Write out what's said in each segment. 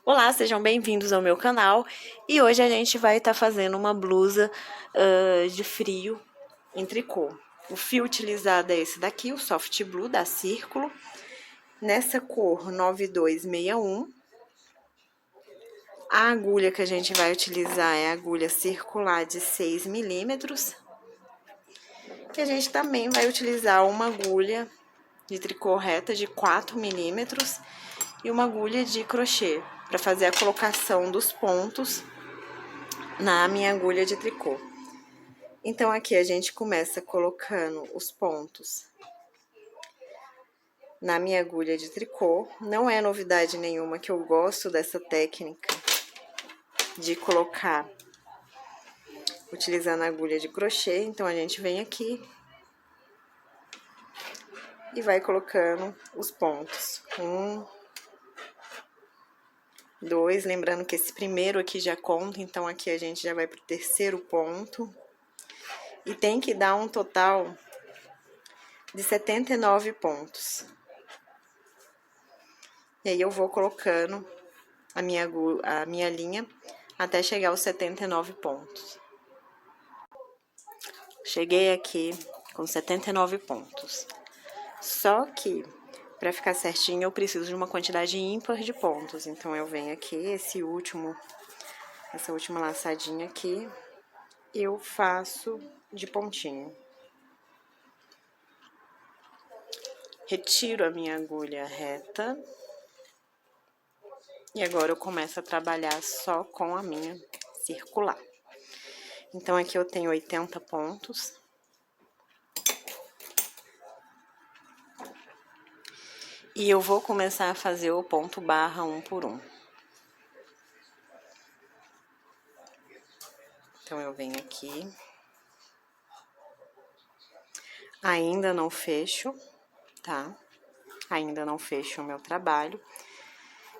Olá, sejam bem-vindos ao meu canal e hoje a gente vai estar fazendo uma blusa de frio em tricô. O fio utilizado é esse daqui, o Soft Blue da Círculo, nessa cor 9261. A agulha que a gente vai utilizar é a agulha circular de 6 milímetros. E a gente também vai utilizar uma agulha de tricô reta de 4 milímetros e uma agulha de crochê para fazer a colocação dos pontos na minha agulha de tricô. Então, aqui a gente começa colocando os pontos na minha agulha de tricô. Não é novidade nenhuma que eu gosto dessa técnica de colocar utilizando a agulha de crochê. Então, a gente vem aqui e vai colocando os pontos. 1, 2, lembrando que esse primeiro aqui já conta, então aqui a gente já vai pro terceiro ponto. E tem que dar um total de 79 pontos. E aí eu vou colocando a minha linha até chegar aos 79 pontos. Cheguei aqui com 79 pontos. Só que, para ficar certinho, eu preciso de uma quantidade ímpar de pontos. Então, eu venho aqui, essa última laçadinha aqui, eu faço de pontinho. Retiro a minha agulha reta. E agora eu começo a trabalhar só com a minha circular. Então, aqui eu tenho 80 pontos. E eu vou começar a fazer o ponto barra 1 por 1. Então, eu venho aqui. Ainda não fecho, tá? Ainda não fecho o meu trabalho.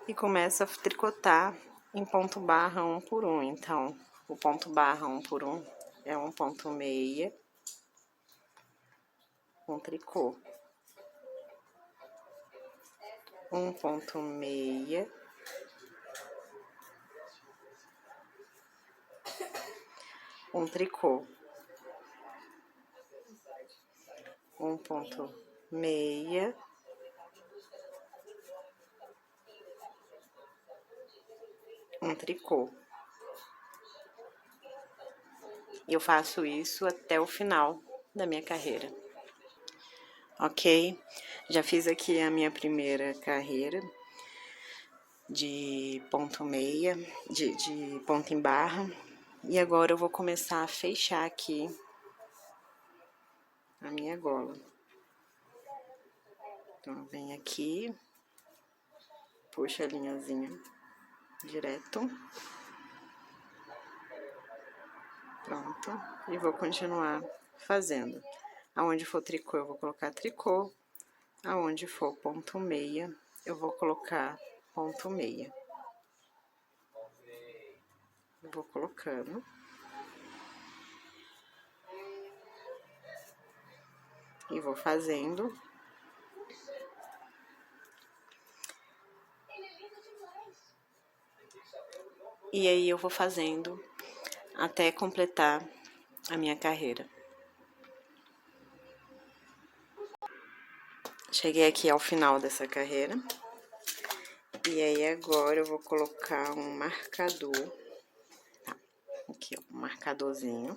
E começo a tricotar em ponto barra 1 por 1. Então, o ponto barra 1 por 1 é um ponto meia com tricô. Um ponto meia. Um tricô. Um ponto meia. Um tricô. E eu faço isso até o final da minha carreira. Ok? Já fiz aqui a minha primeira carreira de ponto meia, de ponto em barra. E agora eu vou começar a fechar aqui a minha gola. Então, eu venho aqui, puxo a linhazinha direto. Pronto. E vou continuar fazendo. Aonde for tricô, eu vou colocar tricô. Aonde for ponto meia, eu vou colocar ponto meia. Eu vou colocando. E vou fazendo. E aí eu vou fazendo até completar a minha carreira. Cheguei aqui ao final dessa carreira. E aí agora eu vou colocar um marcador. Tá, aqui ó, um marcadorzinho.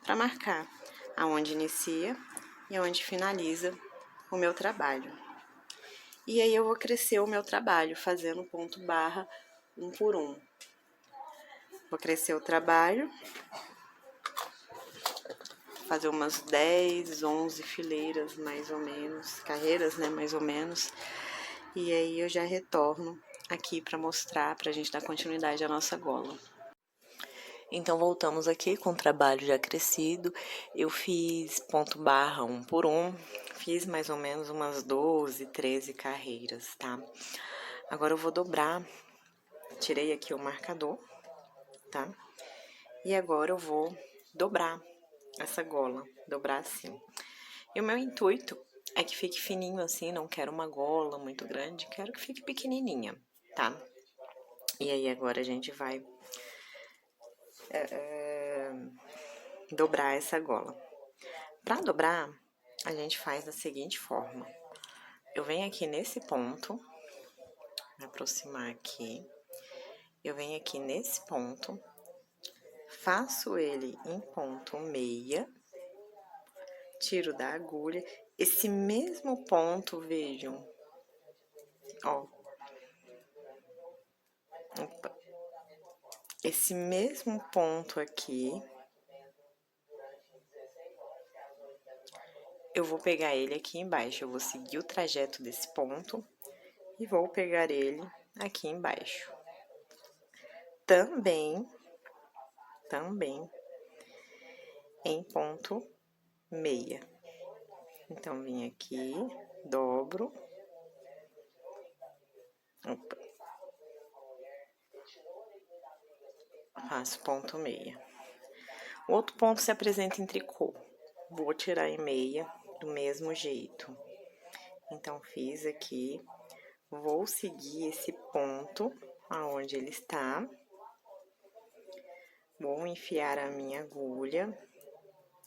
Pra marcar aonde inicia e aonde finaliza o meu trabalho. E aí eu vou crescer o meu trabalho fazendo ponto barra 1 por 1. Vou crescer o trabalho, fazer umas 10, 11 fileiras mais ou menos, carreiras, né, mais ou menos. E aí eu já retorno aqui pra mostrar, pra gente dar continuidade à nossa gola. Então, voltamos aqui com o trabalho já crescido. Eu fiz ponto barra 1 por 1, fiz mais ou menos umas 12, 13 carreiras, tá? Agora eu vou dobrar, tirei aqui o marcador, tá? E agora eu vou dobrar essa gola, dobrar assim. E o meu intuito é que fique fininho assim, não quero uma gola muito grande, quero que fique pequenininha, tá? E aí agora a gente vai dobrar essa gola. Para dobrar, a gente faz da seguinte forma. Eu venho aqui nesse ponto, vou aproximar aqui. Eu venho aqui nesse ponto, faço ele em ponto meia, tiro da agulha. Esse mesmo ponto, vejam, ó. Opa. Esse mesmo ponto aqui, eu vou pegar ele aqui embaixo. Eu vou seguir o trajeto desse ponto e vou pegar ele aqui embaixo. Também em ponto meia. Então, vim aqui, dobro. Opa. Faço ponto meia. O outro ponto se apresenta em tricô. Vou tirar em meia do mesmo jeito. Então, fiz aqui. Vou seguir esse ponto aonde ele está. Vou enfiar a minha agulha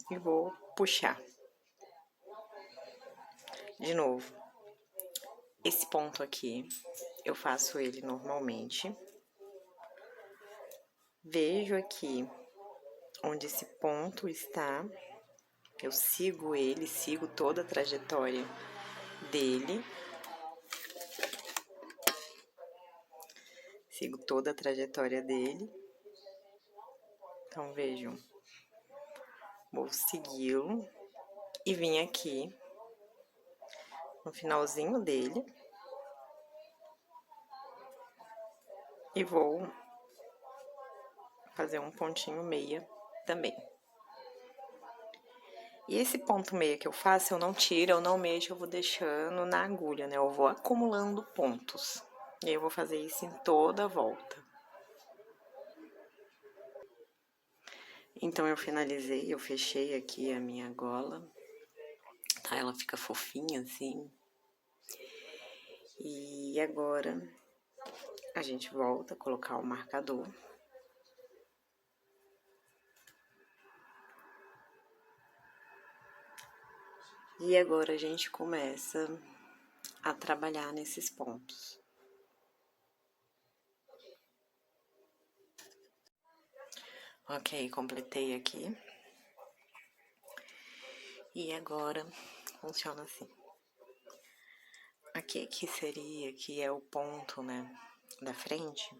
e vou puxar. De novo, esse ponto aqui, eu faço ele normalmente. Vejo aqui onde esse ponto está, eu sigo ele, sigo toda a trajetória dele. Sigo toda a trajetória dele. Então, vejam, vou segui-lo e vim aqui no finalzinho dele e vou fazer um pontinho meia também. E esse ponto meia que eu faço, eu não tiro, eu não mexo, eu vou deixando na agulha, né? Eu vou acumulando pontos. E aí eu vou fazer isso em toda a volta. Então, eu finalizei, eu fechei aqui a minha gola, tá? Ela fica fofinha assim. E agora, a gente volta a colocar o marcador. E agora, a gente começa a trabalhar nesses pontos. Ok, completei aqui. E agora, funciona assim. Aqui que seria, que é o ponto, né, da frente,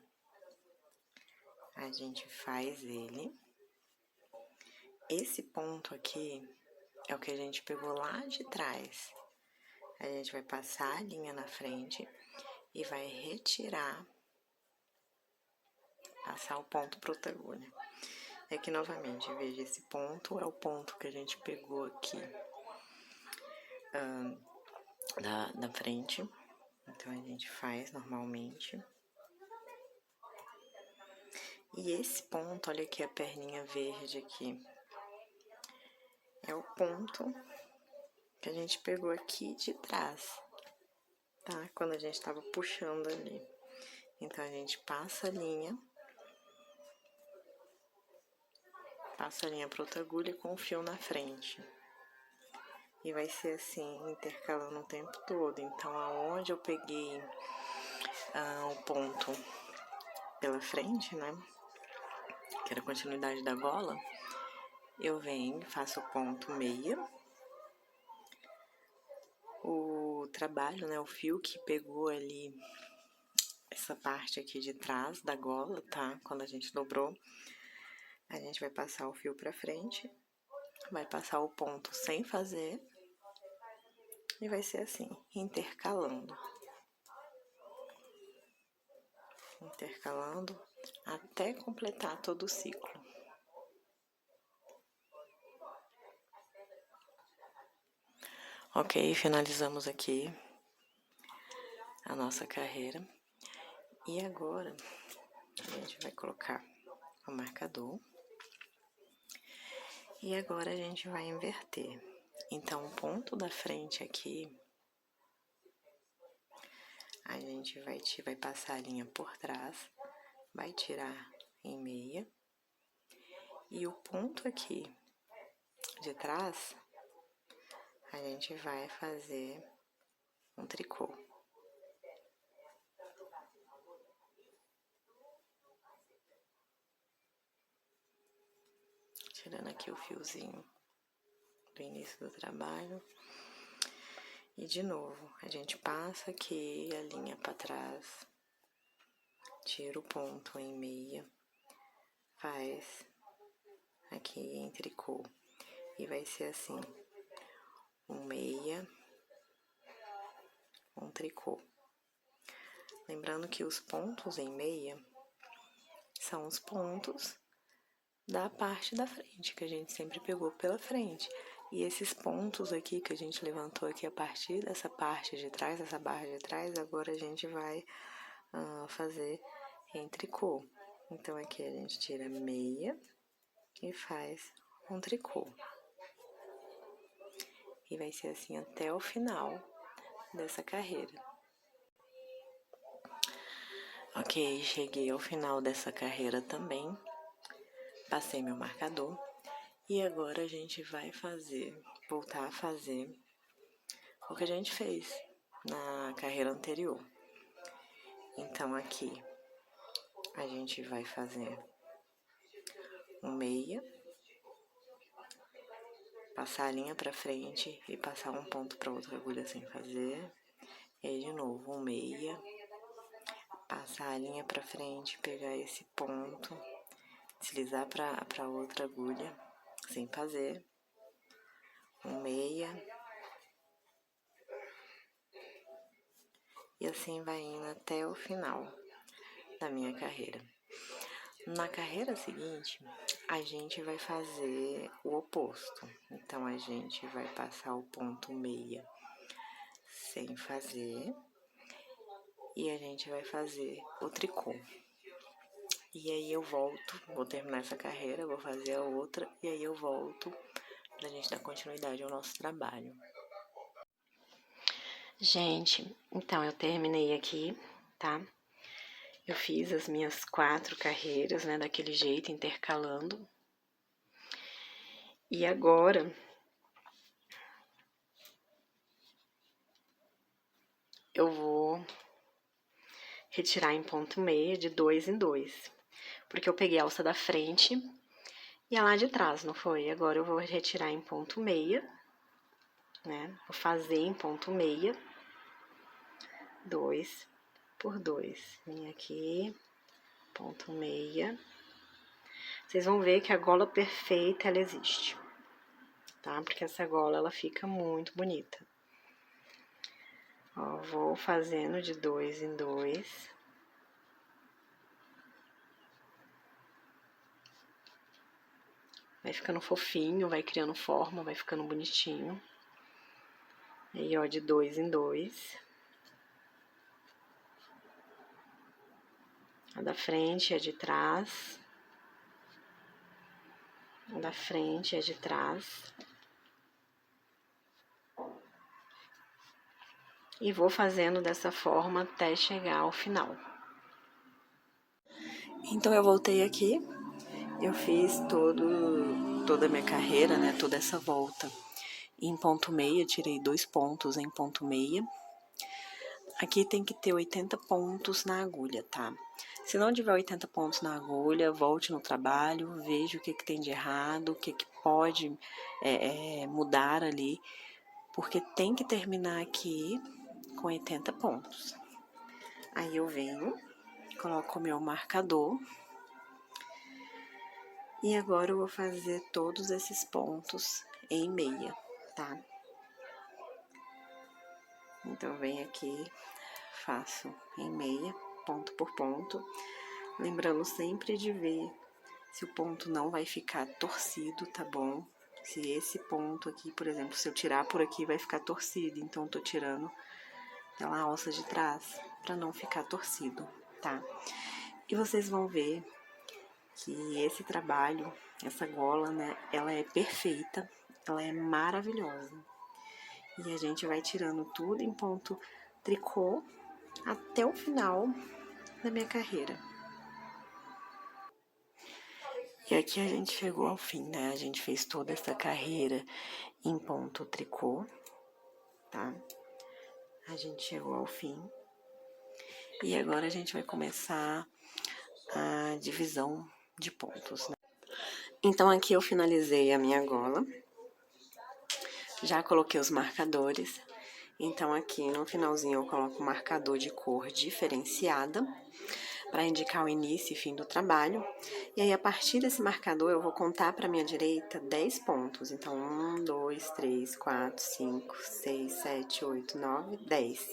a gente faz ele. Esse ponto aqui é o que a gente pegou lá de trás. A gente vai passar a linha na frente e vai retirar, passar o ponto protagônico. Aqui novamente, veja, esse ponto é o ponto que a gente pegou aqui da frente. Então, a gente faz normalmente. E esse ponto, olha aqui a perninha verde aqui, é o ponto que a gente pegou aqui de trás, tá? Quando a gente tava puxando ali. Então, a gente passa a linha pro outra agulha com o fio na frente. E vai ser assim, intercalando o tempo todo. Então, aonde eu peguei o ponto pela frente, né? Que era a continuidade da gola, eu venho, faço o ponto meia. O trabalho, né? O fio que pegou ali essa parte aqui de trás da gola, tá? Quando a gente dobrou, a gente vai passar o fio pra frente, vai passar o ponto sem fazer e vai ser assim, intercalando. Intercalando até completar todo o ciclo. Ok, finalizamos aqui a nossa carreira. E agora, a gente vai colocar o marcador. E agora, a gente vai inverter. Então, o ponto da frente aqui, a gente vai passar a linha por trás, vai tirar em meia. E o ponto aqui de trás, a gente vai fazer um tricô. Tirando aqui o fiozinho do início do trabalho. E de novo, a gente passa aqui a linha para trás, tira o ponto em meia, faz aqui em tricô. E vai ser assim, um meia, um tricô. Lembrando que os pontos em meia são os pontos da parte da frente, que a gente sempre pegou pela frente. E esses pontos aqui que a gente levantou aqui a partir dessa parte de trás, essa barra de trás, agora a gente vai fazer em tricô. Então, aqui a gente tira meia e faz um tricô. E vai ser assim até o final dessa carreira. Ok, cheguei ao final dessa carreira também. Passei meu marcador. E agora a gente vai voltar a fazer o que a gente fez na carreira anterior. Então, aqui a gente vai fazer um meia, passar a linha pra frente e passar um ponto pra outra agulha sem fazer. E aí, de novo, um meia, passar a linha pra frente, pegar esse ponto, deslizar pra outra agulha sem fazer. Um meia. E assim vai indo até o final da minha carreira. Na carreira seguinte, a gente vai fazer o oposto. Então, a gente vai passar o ponto meia sem fazer. E a gente vai fazer o tricô. E aí eu volto, vou terminar essa carreira, vou fazer a outra. E aí eu volto pra gente dar continuidade ao nosso trabalho. Gente, então eu terminei aqui, tá? Eu fiz as minhas 4 carreiras, né, daquele jeito, intercalando. E agora, eu vou retirar em ponto meia de 2 em 2. Porque eu peguei a alça da frente e a lá de trás, não foi? Agora eu vou retirar em ponto meia, né? Vou fazer em ponto meia, 2 por 2. Vem aqui, ponto meia. Vocês vão ver que a gola perfeita, ela existe, tá? Porque essa gola, ela fica muito bonita. Ó, vou fazendo de 2 em 2. Vai ficando fofinho, vai criando forma, vai ficando bonitinho. Aí, ó, de 2 em 2. A da frente é de trás. A da frente é de trás. E vou fazendo dessa forma até chegar ao final. Então, eu voltei aqui. Eu fiz toda a minha carreira, né? Toda essa volta em ponto meia. Tirei 2 pontos em ponto meia. Aqui tem que ter 80 pontos na agulha, tá? Se não tiver 80 pontos na agulha, volte no trabalho, veja o que tem de errado, o que pode mudar ali, porque tem que terminar aqui com 80 pontos. Aí eu venho, coloco o meu marcador e agora eu vou fazer todos esses pontos em meia, tá? Então, venho aqui, faço em meia, ponto por ponto. Lembrando sempre de ver se o ponto não vai ficar torcido, tá bom? Se esse ponto aqui, por exemplo, se eu tirar por aqui, vai ficar torcido. Então, eu tô tirando pela alça de trás, pra não ficar torcido, tá? E vocês vão ver que esse trabalho, essa gola, né, ela é perfeita, ela é maravilhosa. E a gente vai tirando tudo em ponto tricô até o final da minha carreira. E aqui a gente chegou ao fim, né? A gente fez toda essa carreira em ponto tricô, tá? A gente chegou ao fim. E agora a gente vai começar a divisão de pontos, né? Então aqui eu finalizei a minha gola. Já coloquei os marcadores. Então aqui no finalzinho eu coloco um marcador de cor diferenciada para indicar o início e fim do trabalho. E aí, a partir desse marcador, eu vou contar para minha direita 10 pontos. Então, 1, 2, 3, 4, 5, 6, 7, 8, 9, 10.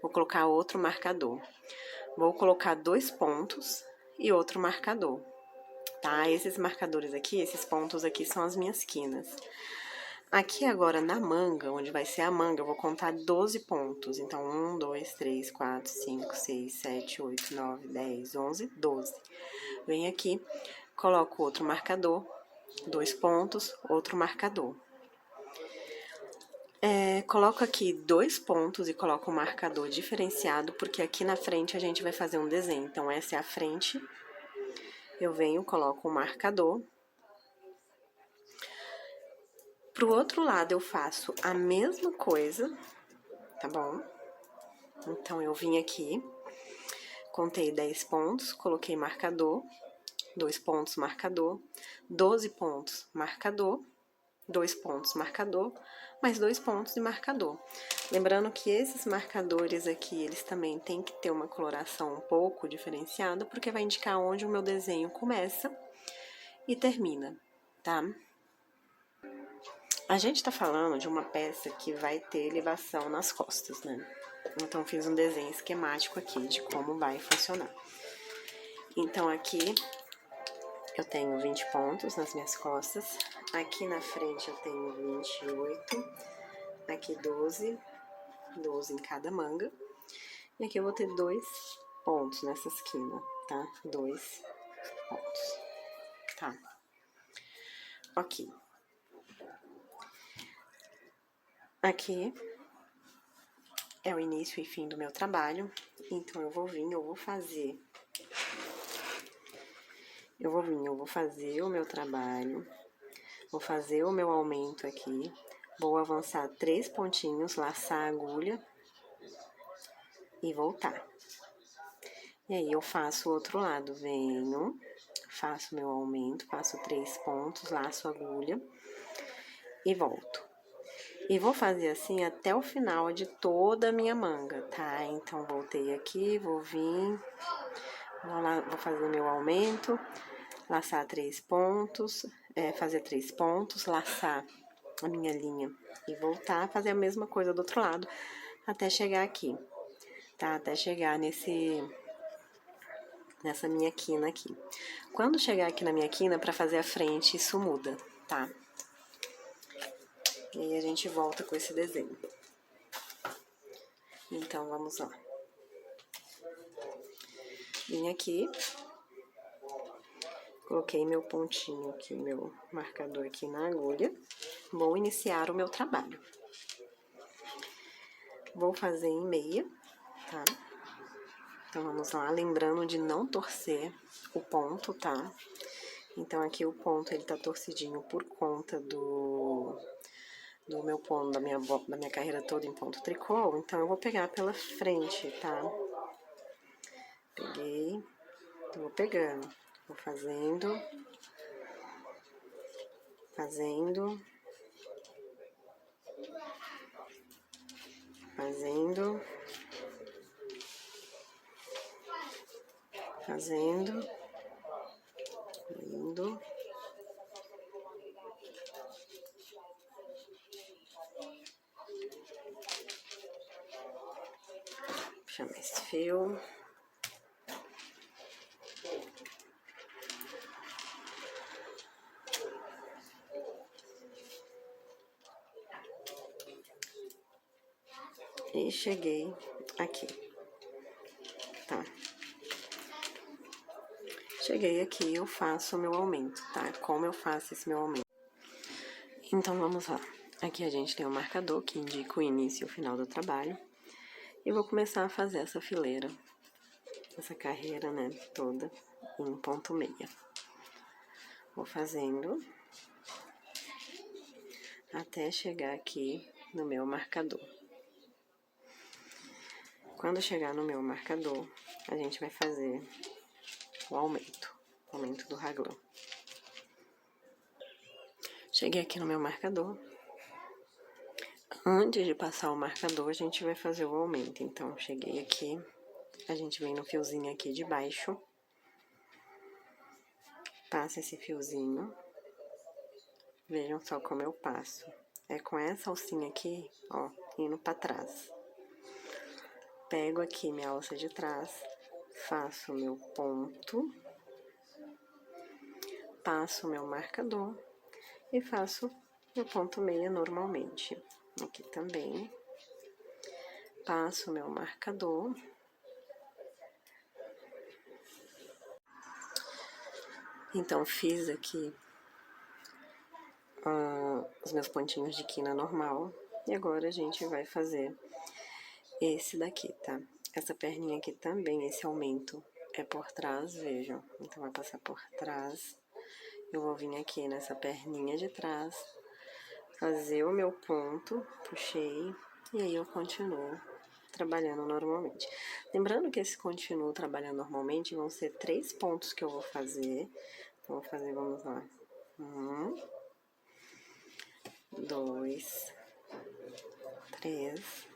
Vou colocar outro marcador. Vou colocar 2 pontos e outro marcador, tá? Esses marcadores aqui, esses pontos aqui são as minhas quinas. Aqui agora na manga, onde vai ser a manga, eu vou contar 12 pontos. Então, 1, 2, 3, 4, 5, 6, 7, 8, 9, 10, 11, 12. Venho aqui, coloco outro marcador, 2 pontos, outro marcador. Coloco aqui 2 pontos e coloco um marcador diferenciado, porque aqui na frente a gente vai fazer um desenho. Então, essa é a frente. Eu venho, coloco um marcador. Pro outro lado, eu faço a mesma coisa, tá bom? Então, eu vim aqui, contei 10 pontos, coloquei marcador, 2 pontos, marcador, 12 pontos, marcador, 2 pontos, marcador, mais 2 pontos de marcador. Lembrando que esses marcadores aqui, eles também têm que ter uma coloração um pouco diferenciada, porque vai indicar onde o meu desenho começa e termina, tá? A gente tá falando de uma peça que vai ter elevação nas costas, né? Então, fiz um desenho esquemático aqui de como vai funcionar. Então, aqui eu tenho 20 pontos nas minhas costas. Aqui na frente eu tenho 28. Aqui 12. 12 em cada manga. E aqui eu vou ter 2 pontos nessa esquina, tá? 2 pontos, tá? Ok. Aqui é o início e fim do meu trabalho. Então, eu vou vir, eu vou fazer o meu trabalho, vou fazer o meu aumento aqui, vou avançar 3 pontinhos, laçar a agulha e voltar. E aí, eu faço o outro lado, venho, faço meu aumento, faço 3 pontos, laço a agulha e volto. E vou fazer assim até o final de toda a minha manga, tá? Então, voltei aqui, vou vir, vou fazer meu aumento, laçar 3 pontos, fazer 3 pontos, laçar a minha linha e voltar, fazer a mesma coisa do outro lado, até chegar aqui, tá? Até chegar nessa minha quina aqui. Quando chegar aqui na minha quina, pra fazer a frente, isso muda, tá? E aí, a gente volta com esse desenho. Então, vamos lá. Vim aqui, coloquei meu pontinho aqui, meu marcador aqui na agulha. Vou iniciar o meu trabalho. Vou fazer em meia, tá? Então, vamos lá, lembrando de não torcer o ponto, tá? Então, aqui o ponto, ele tá torcidinho por conta do meu ponto, da minha carreira toda em ponto tricô. Então, eu vou pegar pela frente, tá? Peguei, vou pegando, vou fazendo, fazendo, fazendo, fazendo, indo, chamar esse fio. E cheguei aqui, tá? Cheguei aqui, eu faço o meu aumento, tá? Como eu faço esse meu aumento? Então, vamos lá. Aqui a gente tem um marcador que indica o início e o final do trabalho. E vou começar a fazer essa fileira, essa carreira, né, toda em ponto meia. Vou fazendo até chegar aqui no meu marcador. Quando chegar no meu marcador, a gente vai fazer o aumento do raglan. Cheguei aqui no meu marcador. Antes de passar o marcador, a gente vai fazer o aumento. Então, cheguei aqui, a gente vem no fiozinho aqui de baixo, passa esse fiozinho. Vejam só como eu passo. É com essa alcinha aqui, ó, indo pra trás. Pego aqui minha alça de trás, faço o meu ponto, passo o meu marcador e faço meu ponto meia normalmente. Aqui também, passo o meu marcador. Então, fiz aqui os meus pontinhos de quina normal. E agora a gente vai fazer esse daqui, tá? Essa perninha aqui também, esse aumento é por trás, vejam. Então, vai passar por trás. Eu vou vir aqui nessa perninha de trás, fazer o meu ponto, puxei, e aí eu continuo trabalhando normalmente. Lembrando que esse continuo trabalhando normalmente vão ser 3 pontos que eu vou fazer. Então, vou fazer, vamos lá. 1, 2, 3.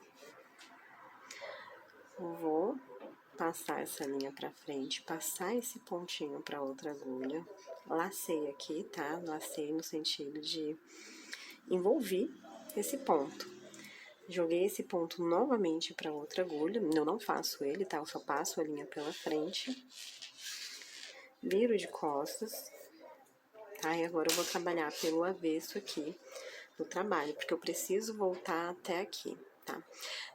Vou passar essa linha pra frente, passar esse pontinho pra outra agulha. Lacei aqui, tá? Lacei no sentido de envolver esse ponto. Joguei esse ponto novamente pra outra agulha. Eu não faço ele, tá? Eu só passo a linha pela frente. Viro de costas. Tá? E agora eu vou trabalhar pelo avesso aqui do trabalho, porque eu preciso voltar até aqui, tá?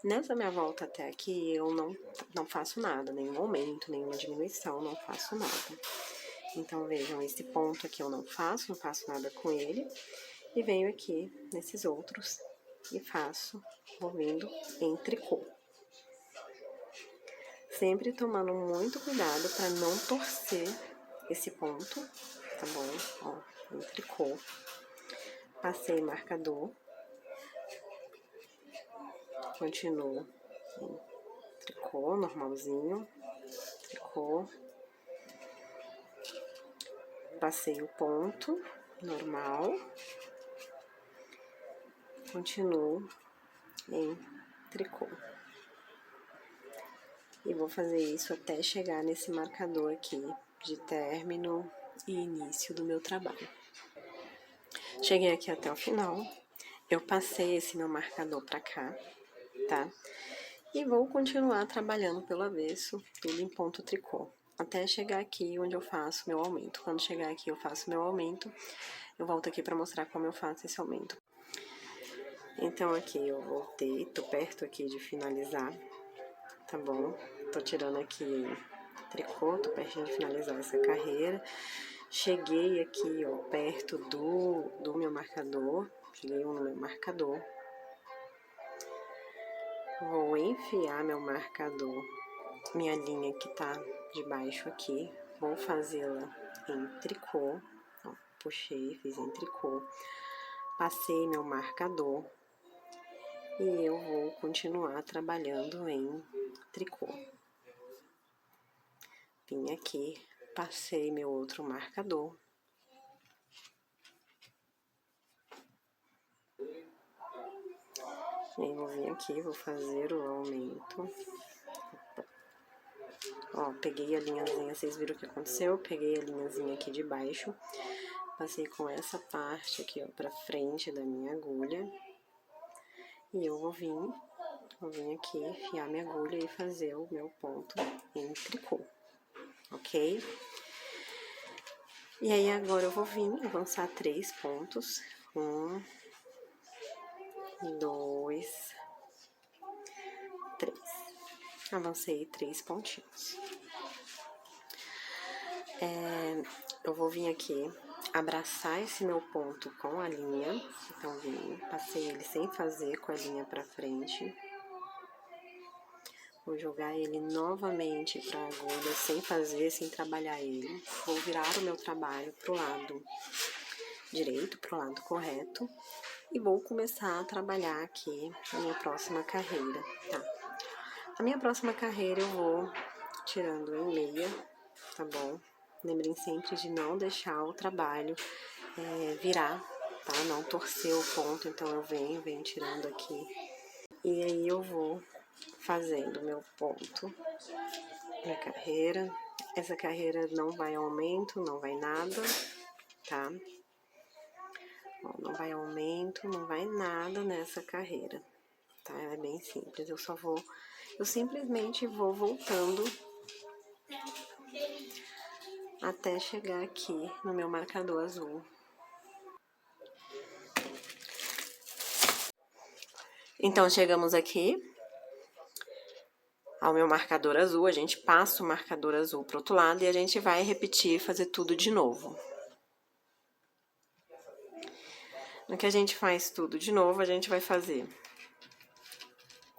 Nessa minha volta até aqui, eu não faço nada, nenhum aumento, nenhuma diminuição, não faço nada. Então, vejam, esse ponto aqui eu não faço nada com ele. E venho aqui nesses outros e faço, vou vindo em tricô. Sempre tomando muito cuidado para não torcer esse ponto, tá bom? Ó, em tricô. Passei marcador. Continuo em tricô, normalzinho. Tricô. Passei o ponto, normal. Continuo em tricô. E vou fazer isso até chegar nesse marcador aqui de término e início do meu trabalho. Cheguei aqui até o final, eu passei esse meu marcador pra cá, tá? E vou continuar trabalhando pelo avesso, tudo em ponto tricô, até chegar aqui onde eu faço meu aumento. Quando chegar aqui eu faço meu aumento, eu volto aqui pra mostrar como eu faço esse aumento. Então, aqui eu voltei, tô perto aqui de finalizar, tá bom? Tô tirando aqui tricô, tô pertinho de finalizar essa carreira. Cheguei aqui, ó, perto do meu marcador, cheguei no meu marcador. Vou enfiar meu marcador, minha linha que tá de baixo aqui, vou fazê-la em tricô, ó, puxei, fiz em tricô, passei meu marcador e eu vou continuar trabalhando em tricô. Vim aqui, passei meu outro marcador. E aí, vou vir aqui, vou fazer o aumento. Ó, peguei a linhazinha, vocês viram o que aconteceu? Peguei a linhazinha aqui de baixo, passei com essa parte aqui, ó, pra frente da minha agulha. E eu vou vir aqui, enfiar minha agulha e fazer o meu ponto em tricô, ok? E aí, agora eu vou vir avançar 3 pontos. 1, 2, 3. Avancei 3 pontinhos. Eu vou vir aqui abraçar esse meu ponto com a linha. Então, passei ele sem fazer com a linha pra frente. Vou jogar ele novamente para a agulha, sem trabalhar ele. Vou virar o meu trabalho pro lado direito, pro lado correto. E vou começar a trabalhar aqui a minha próxima carreira, tá? A minha próxima carreira eu vou tirando em meia, tá bom? Lembrem sempre de não deixar o trabalho virar, tá? Não torcer o ponto, então eu venho tirando aqui. E aí eu vou fazendo meu ponto na carreira. Essa carreira não vai aumento, não vai nada, tá? Ó, não vai aumento, não vai nada nessa carreira, tá? Ela é bem simples, eu simplesmente vou voltando até chegar aqui no meu marcador azul. Então, chegamos aqui ao meu marcador azul, a gente passa o marcador azul pro outro lado e a gente vai repetir, fazer tudo de novo. No que a gente faz tudo de novo, a gente vai fazer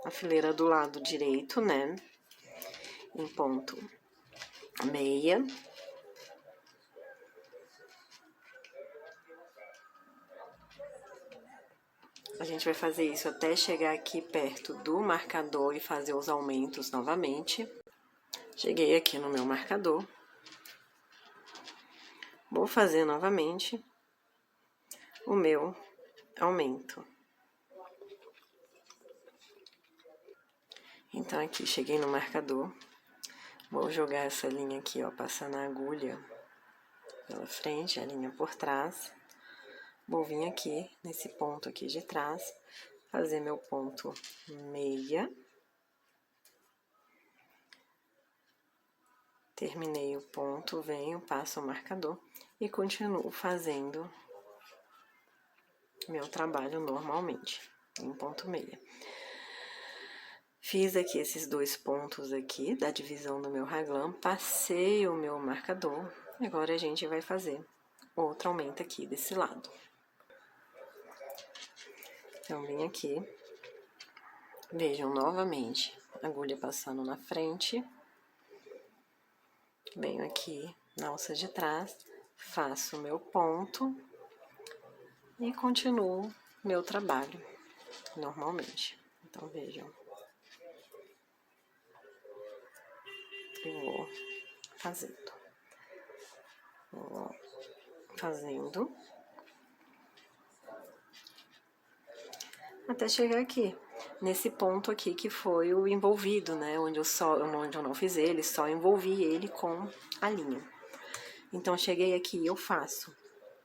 a fileira do lado direito, né? Em ponto meia. A gente vai fazer isso até chegar aqui perto do marcador e fazer os aumentos novamente. Cheguei aqui no meu marcador. Vou fazer novamente o meu aumento. Então, aqui, cheguei no marcador. Vou jogar essa linha aqui, ó, passando a agulha pela frente, a linha por trás. Vou vir aqui, nesse ponto aqui de trás, fazer meu ponto meia. Terminei o ponto, venho, passo o marcador e continuo fazendo meu trabalho normalmente, em ponto meia. Fiz aqui esses dois pontos aqui da divisão do meu raglan, passei o meu marcador, agora a gente vai fazer outro aumento aqui desse lado. Então, vim aqui, vejam novamente, agulha passando na frente, venho aqui na alça de trás, faço o meu ponto e continuo meu trabalho normalmente. Então, vejam. Eu vou fazendo. Vou fazendo. Até chegar aqui, nesse ponto aqui que foi o envolvido, né? Onde eu não fiz ele, só envolvi ele com a linha. Então, cheguei aqui, eu faço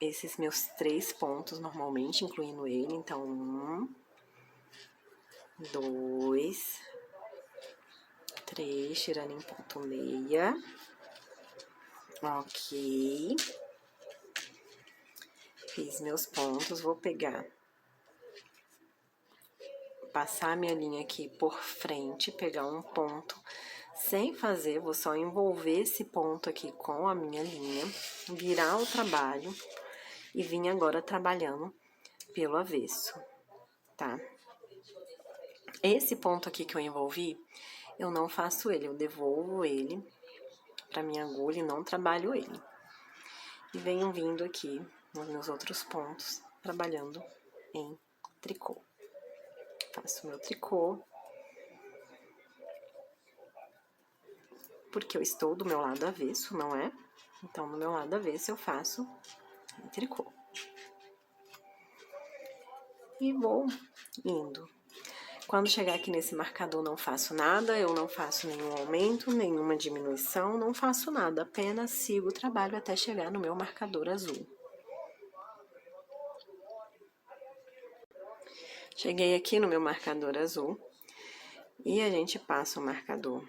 esses meus 3 pontos normalmente, incluindo ele. Então, 1, 2, 3, tirando em ponto meia. Ok. Fiz meus pontos, vou pegar, passar minha linha aqui por frente, pegar um ponto, sem fazer, vou só envolver esse ponto aqui com a minha linha, virar o trabalho e vim agora trabalhando pelo avesso, tá? Esse ponto aqui que eu envolvi, eu não faço ele, eu devolvo ele pra minha agulha e não trabalho ele. E venho vindo aqui nos meus outros pontos, trabalhando em tricô. Faço meu tricô, porque eu estou do meu lado avesso, não é? Então, no meu lado avesso eu faço em tricô. E vou indo. Quando chegar aqui nesse marcador, não faço nada, eu não faço nenhum aumento, nenhuma diminuição, não faço nada, apenas sigo o trabalho até chegar no meu marcador azul. Cheguei aqui no meu marcador azul e a gente passa o marcador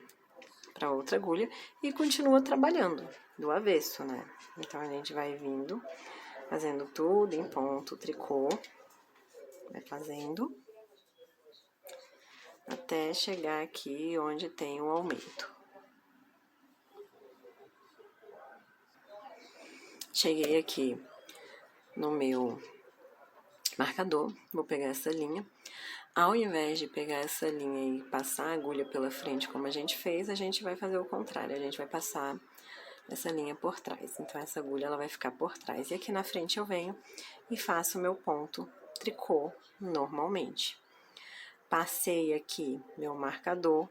para outra agulha e continua trabalhando do avesso, né? Então, a gente vai vindo, fazendo tudo em ponto, tricô, vai fazendo até chegar aqui onde tem o aumento. Cheguei aqui no meu marcador, vou pegar essa linha, Ao invés de pegar essa linha e passar a agulha pela frente como a gente fez, a gente vai fazer o contrário, a gente vai passar essa linha por trás. Então, essa agulha ela vai ficar por trás. E aqui na frente eu venho e faço o meu ponto tricô normalmente. Passei aqui meu marcador,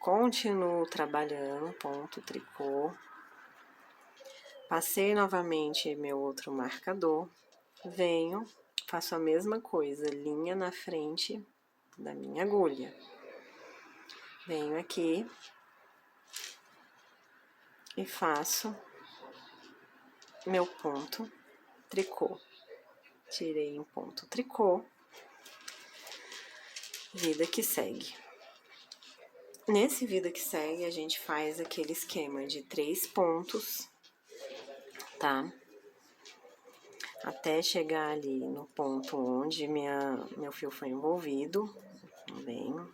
continuo trabalhando, ponto tricô. Passei novamente meu outro marcador, venho, faço a mesma coisa, linha na frente da minha agulha. Venho aqui e faço meu ponto tricô. Tirei um ponto tricô, vida que segue. Nesse vida que segue, a gente faz aquele esquema de 3 pontos, tá? Até chegar ali no ponto onde meu fio foi envolvido. Venho.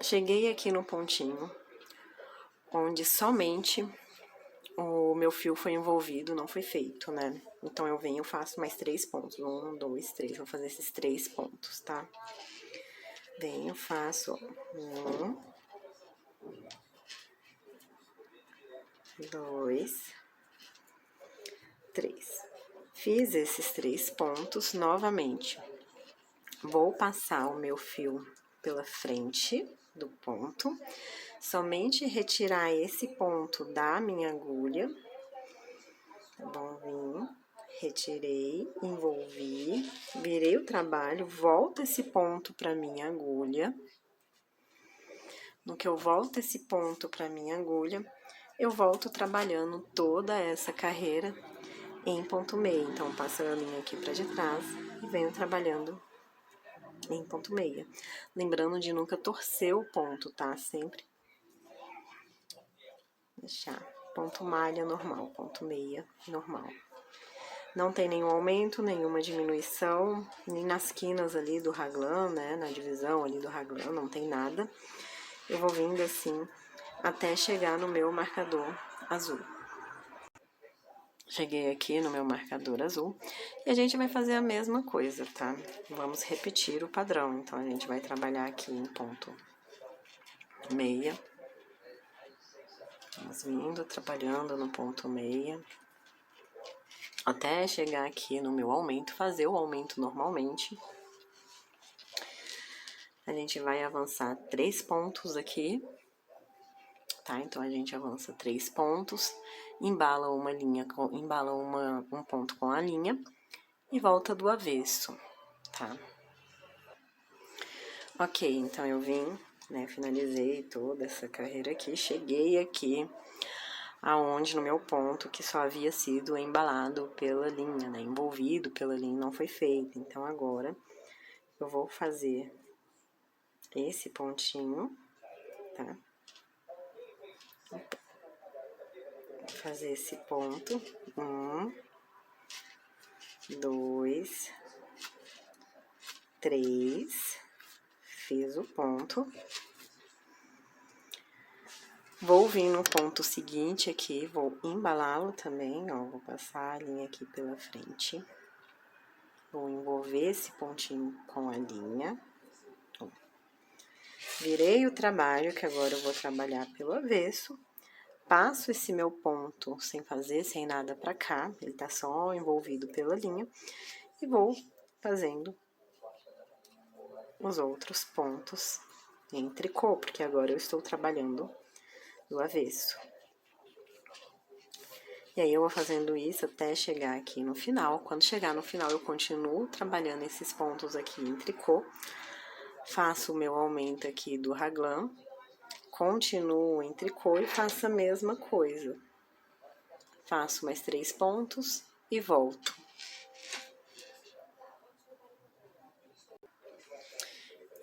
Cheguei aqui no pontinho, onde somente o meu fio foi envolvido, não foi feito, né? Então, eu venho e faço mais 3 pontos. 1, 2, 3. Vou fazer esses 3 pontos, tá? Venho, faço 1, 2, 3. Fiz esses 3 pontos novamente. Vou passar o meu fio pela frente do ponto, somente retirar esse ponto da minha agulha, tá bom? Vim, retirei, envolvi, virei o trabalho, volto esse ponto para minha agulha. No que eu volto esse ponto para minha agulha, eu volto trabalhando toda essa carreira em ponto meio. Então, passo a linha aqui para de trás e venho trabalhando em ponto meia. Lembrando de nunca torcer o ponto, tá? Sempre deixar ponto malha normal, ponto meia normal. Não tem nenhum aumento, nenhuma diminuição, nem nas quinas ali do raglan, né? Na divisão ali do raglan, não tem nada. Eu vou vindo assim até chegar no meu marcador azul. Cheguei aqui no meu marcador azul e a gente vai fazer a mesma coisa, tá? Vamos repetir o padrão. Então, a gente vai trabalhar aqui em ponto meia. Vamos vindo, trabalhando no ponto meia. Até chegar aqui no meu aumento, fazer o aumento normalmente. A gente vai avançar 3 pontos aqui, tá? Então, a gente avança 3 pontos, embala uma linha, embala um ponto com a linha e volta do avesso, tá? Ok, então eu vim, né, finalizei toda essa carreira aqui, cheguei aqui aonde no meu ponto que só havia sido embalado pela linha, né, envolvido pela linha, não foi feito. Então, agora eu vou fazer esse pontinho, tá? Fazer esse ponto, 1, 2, 3, fiz o ponto. Vou vir no ponto seguinte aqui, vou embalá-lo também, ó, vou passar a linha aqui pela frente. Vou envolver esse pontinho com a linha. Ó. Virei o trabalho, que agora eu vou trabalhar pelo avesso. Passo esse meu ponto sem fazer, sem nada pra cá, ele tá só envolvido pela linha. E vou fazendo os outros pontos em tricô, porque agora eu estou trabalhando do avesso. E aí, eu vou fazendo isso até chegar aqui no final. Quando chegar no final, eu continuo trabalhando esses pontos aqui em tricô. Faço o meu aumento aqui do raglan. Continuo em tricô e faço a mesma coisa. Faço mais 3 pontos e volto.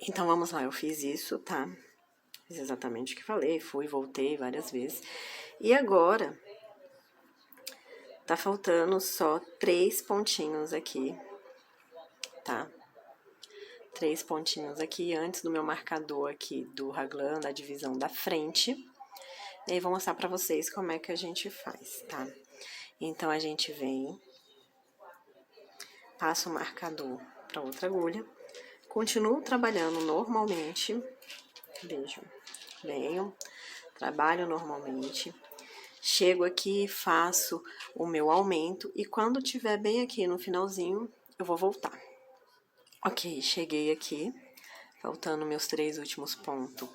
Então, vamos lá, eu fiz isso, tá? Fiz exatamente o que falei, fui, voltei várias vezes. E agora, tá faltando só 3 pontinhos aqui, tá? 3 pontinhos aqui antes do meu marcador aqui do raglan, da divisão da frente. E aí vou mostrar pra vocês como é que a gente faz, tá? Então, a gente vem, passa o marcador pra outra agulha, continuo trabalhando normalmente, vejo, venho, trabalho normalmente, chego aqui, faço o meu aumento e quando tiver bem aqui no finalzinho, eu vou voltar. Ok, cheguei aqui, faltando meus 3 últimos pontos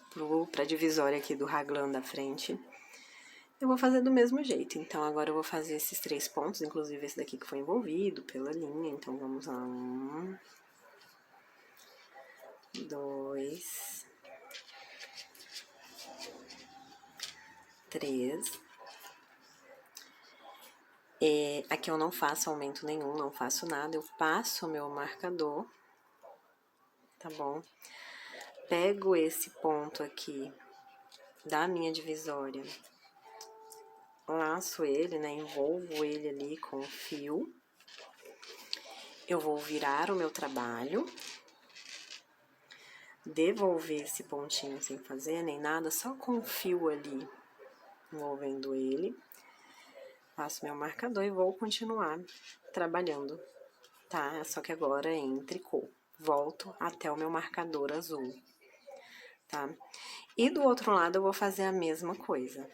pra divisória aqui do raglan da frente. Eu vou fazer do mesmo jeito, então agora eu vou fazer esses 3 pontos, inclusive esse daqui que foi envolvido pela linha, então vamos lá, 1, 2, 3. Aqui eu não faço aumento nenhum, não faço nada, eu passo o meu marcador, tá bom? Pego esse ponto aqui da minha divisória, laço ele, né, envolvo ele ali com o fio. Eu vou virar o meu trabalho, devolver esse pontinho sem fazer nem nada, só com o fio ali, envolvendo ele. Faço meu marcador e vou continuar trabalhando, tá? Só que agora em tricô. Volto até o meu marcador azul, tá? E do outro lado eu vou fazer a mesma coisa.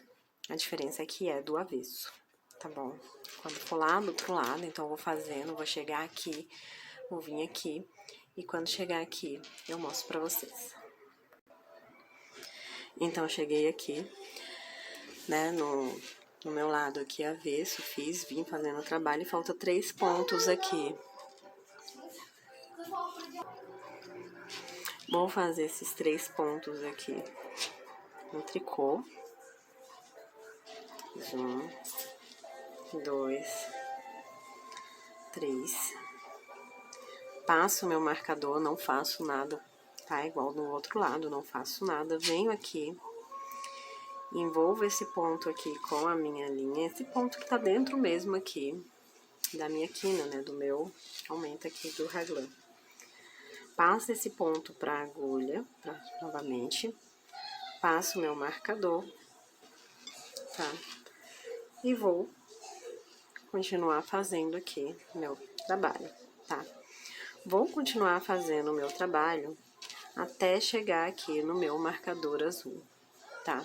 A diferença é que é do avesso, tá bom? Quando for lá do outro lado, então eu vou fazendo, vou chegar aqui, vou vir aqui. E quando chegar aqui, eu mostro pra vocês. Então, eu cheguei aqui, né, no meu lado aqui avesso, vim fazendo o trabalho e falta 3 pontos aqui. Vou fazer esses 3 pontos aqui no tricô. 1, 2, 3. Passo meu marcador, não faço nada, tá? Igual no outro lado, não faço nada. Venho aqui, envolvo esse ponto aqui com a minha linha, esse ponto que tá dentro mesmo aqui da minha quina, né? Do meu aumento aqui do raglan. Passo esse ponto pra agulha, novamente, passo meu marcador, tá? E vou continuar fazendo aqui meu trabalho, tá? Vou continuar fazendo o meu trabalho até chegar aqui no meu marcador azul, tá?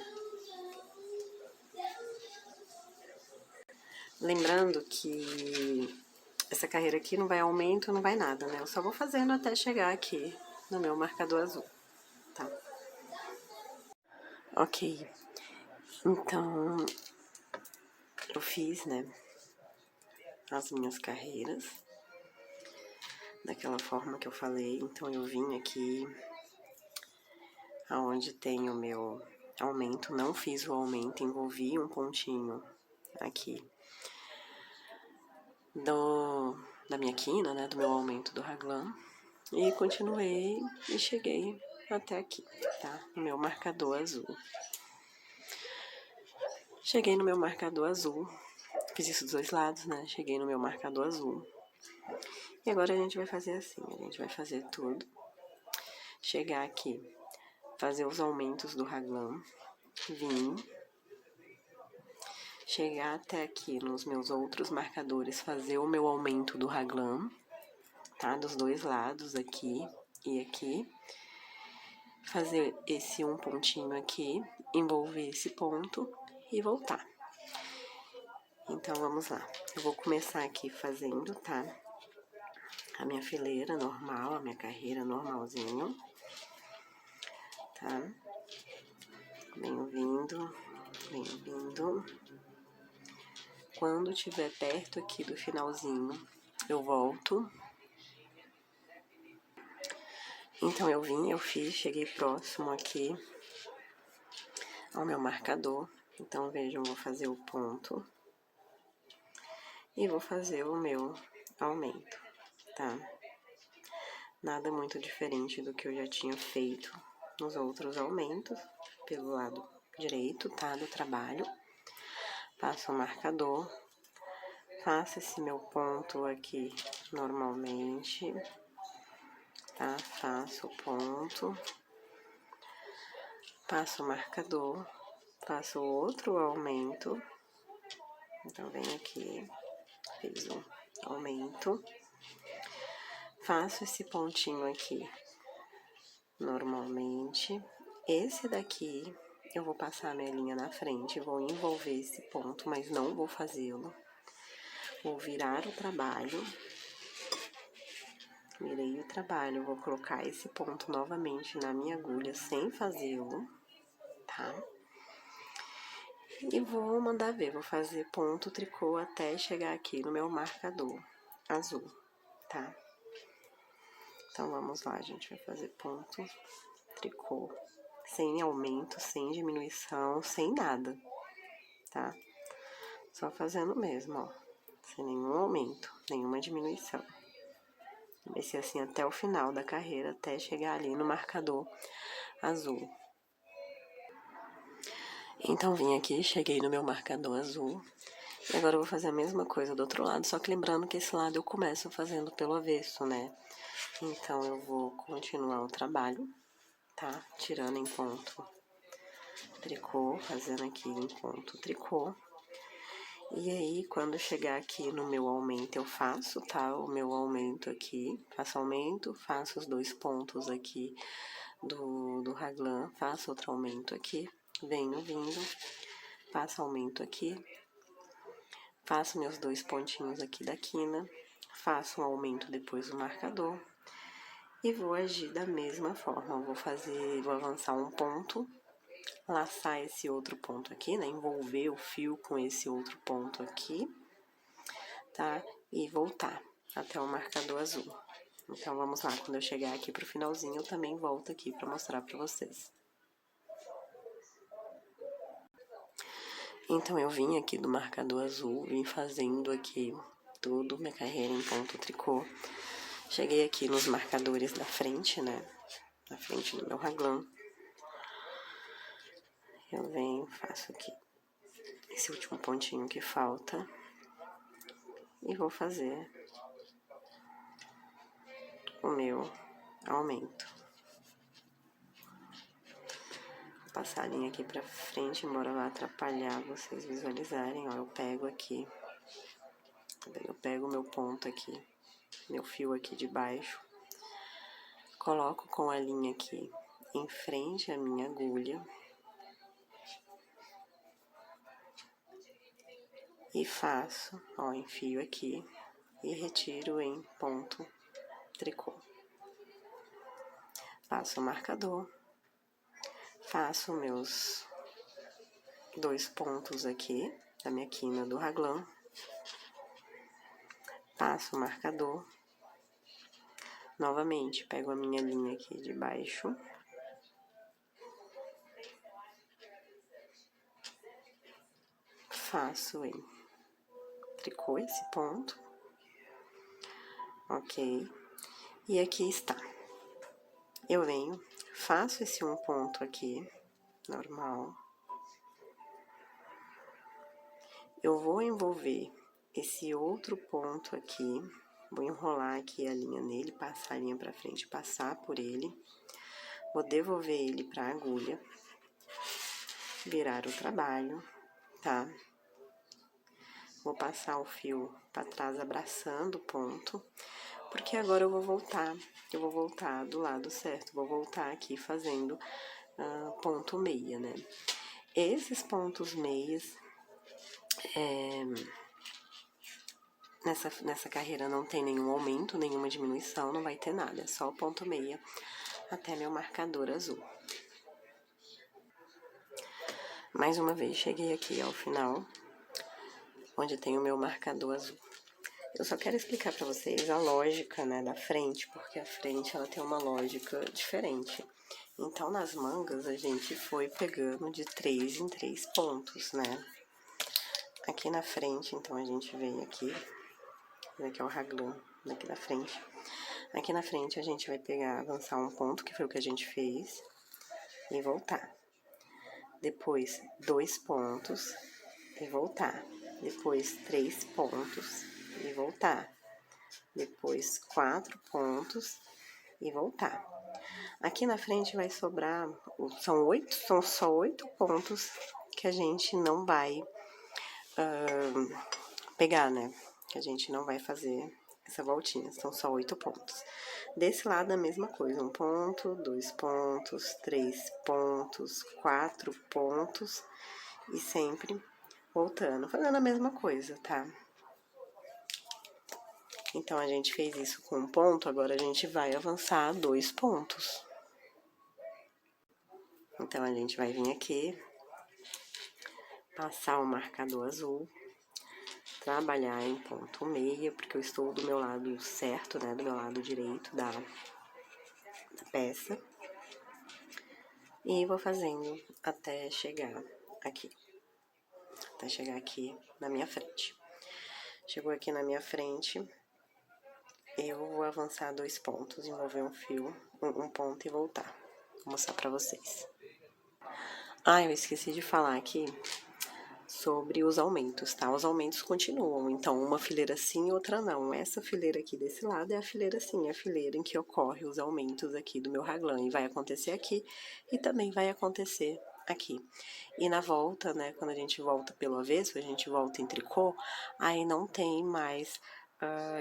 Lembrando que essa carreira aqui não vai aumento, não vai nada, né? Eu só vou fazendo até chegar aqui no meu marcador azul, tá? Ok. Então, eu fiz, né, as minhas carreiras daquela forma que eu falei. Então, eu vim aqui aonde tem o meu aumento, não fiz o aumento, envolvi um pontinho aqui da minha quina, né, do meu aumento do raglan, e continuei e cheguei até aqui, tá? No meu marcador azul. Cheguei no meu marcador azul, fiz isso dos 2 lados, né? Cheguei no meu marcador azul. E agora a gente vai fazer assim, a gente vai fazer tudo. Chegar aqui, fazer os aumentos do raglan, vir, chegar até aqui nos meus outros marcadores, fazer o meu aumento do raglan, tá? Dos 2 lados, aqui e aqui. Fazer esse um pontinho aqui, envolver esse ponto e voltar. Então, vamos lá. Eu vou começar aqui fazendo, tá? A minha fileira normal, a minha carreira normalzinho, tá? Venho vindo, venho vindo. Quando tiver perto aqui do finalzinho, eu volto. Então, eu vim, eu fiz, cheguei próximo aqui ao meu marcador. Então, vejam, vou fazer o ponto e vou fazer o meu aumento, tá? Nada muito diferente do que eu já tinha feito nos outros aumentos, pelo lado direito, tá? Do trabalho. Passo o marcador, faço esse meu ponto aqui normalmente, tá? Faço o ponto, passo o marcador, faço outro aumento. Então, venho aqui, fiz um aumento. Faço esse pontinho aqui normalmente. Esse daqui, eu vou passar a minha linha na frente, vou envolver esse ponto, mas não vou fazê-lo. Vou virar o trabalho. Virei o trabalho, vou colocar esse ponto novamente na minha agulha sem fazê-lo, tá? E vou mandar ver, vou fazer ponto tricô até chegar aqui no meu marcador azul, tá? Então, vamos lá, a gente vai fazer ponto tricô, sem aumento, sem diminuição, sem nada, tá? Só fazendo mesmo, ó, sem nenhum aumento, nenhuma diminuição. Vai ser assim até o final da carreira, até chegar ali no marcador azul. Então, vim aqui, cheguei no meu marcador azul. E agora eu vou fazer a mesma coisa do outro lado, só que lembrando que esse lado eu começo fazendo pelo avesso, né? Então, eu vou continuar o trabalho, tá? Tirando em ponto tricô, fazendo aqui em ponto tricô. E aí, quando chegar aqui no meu aumento, eu faço, tá? O meu aumento aqui, faço aumento, faço os 2 pontos aqui do raglan, faço outro aumento aqui, venho vindo, faço aumento aqui, faço meus 2 pontinhos aqui da quina, faço um aumento depois do marcador e vou agir da mesma forma. Vou avançar um ponto, laçar esse outro ponto aqui, né? Envolver o fio com esse outro ponto aqui, tá? E voltar até o marcador azul. Então, vamos lá. Quando eu chegar aqui pro finalzinho, eu também volto aqui pra mostrar pra vocês. Então, eu vim aqui do marcador azul, vim fazendo aqui tudo, minha carreira em ponto tricô. Cheguei aqui nos marcadores da frente, né? Na frente do meu raglan. Eu venho, faço aqui esse último pontinho que falta. E vou fazer o meu aumento. Vou passar a linha aqui pra frente, embora vá atrapalhar vocês visualizarem. Ó, eu pego aqui, eu pego o meu ponto aqui, meu fio aqui de baixo, coloco com a linha aqui em frente à minha agulha e faço, ó, enfio aqui e retiro em ponto tricô. Passo o marcador, faço meus 2 pontos aqui da minha quina do raglan, passo o marcador, novamente pego a minha linha aqui de baixo, faço em tricô esse ponto, ok, e aqui está. Eu venho, faço esse um ponto aqui, normal. Eu vou envolver esse outro ponto aqui, vou enrolar aqui a linha nele, passar a linha pra frente, passar por ele. Vou devolver ele pra agulha, virar o trabalho, tá? Vou passar o fio pra trás abraçando o ponto, porque agora eu vou voltar do lado certo, vou voltar aqui fazendo ponto meia, né? Esses pontos meias, nessa carreira não tem nenhum aumento, nenhuma diminuição, não vai ter nada, é só o ponto meia até meu marcador azul. Mais uma vez, cheguei aqui ao final, onde tem o meu marcador azul. Eu só quero explicar pra vocês a lógica, né, da frente, porque a frente, ela tem uma lógica diferente. Então, nas mangas, a gente foi pegando de 3 em 3 pontos, né? Aqui na frente, então, a gente veio aqui, aqui é o raglan, daqui da frente. Aqui na frente, a gente vai pegar, avançar um ponto, que foi o que a gente fez, e voltar. Depois, 2 pontos e voltar. Depois, 3 pontos e voltar. Depois, 4 pontos e voltar. Aqui na frente vai sobrar, são só 8 pontos que a gente não vai pegar, né? Que a gente não vai fazer essa voltinha, são só 8 pontos. Desse lado a mesma coisa, 1 ponto, 2 pontos, 3 pontos, 4 pontos e sempre voltando, fazendo a mesma coisa, tá? Então, a gente fez isso com 1 ponto, agora a gente vai avançar 2 pontos. Então, a gente vai vir aqui, passar o marcador azul, trabalhar em ponto meia, porque eu estou do meu lado certo, né, do meu lado direito da peça. E vou fazendo até chegar aqui. Até chegar aqui na minha frente. Chegou aqui na minha frente, eu vou avançar 2 pontos, envolver um fio, um ponto e voltar. Vou mostrar pra vocês. Ah, eu esqueci de falar aqui sobre os aumentos, tá? Os aumentos continuam, então uma fileira sim e outra não. Essa fileira aqui desse lado é a fileira sim, é a fileira em que ocorre os aumentos aqui do meu raglan. E vai acontecer aqui e também vai acontecer aqui. E na volta, né, quando a gente volta pelo avesso, a gente volta em tricô, aí não tem mais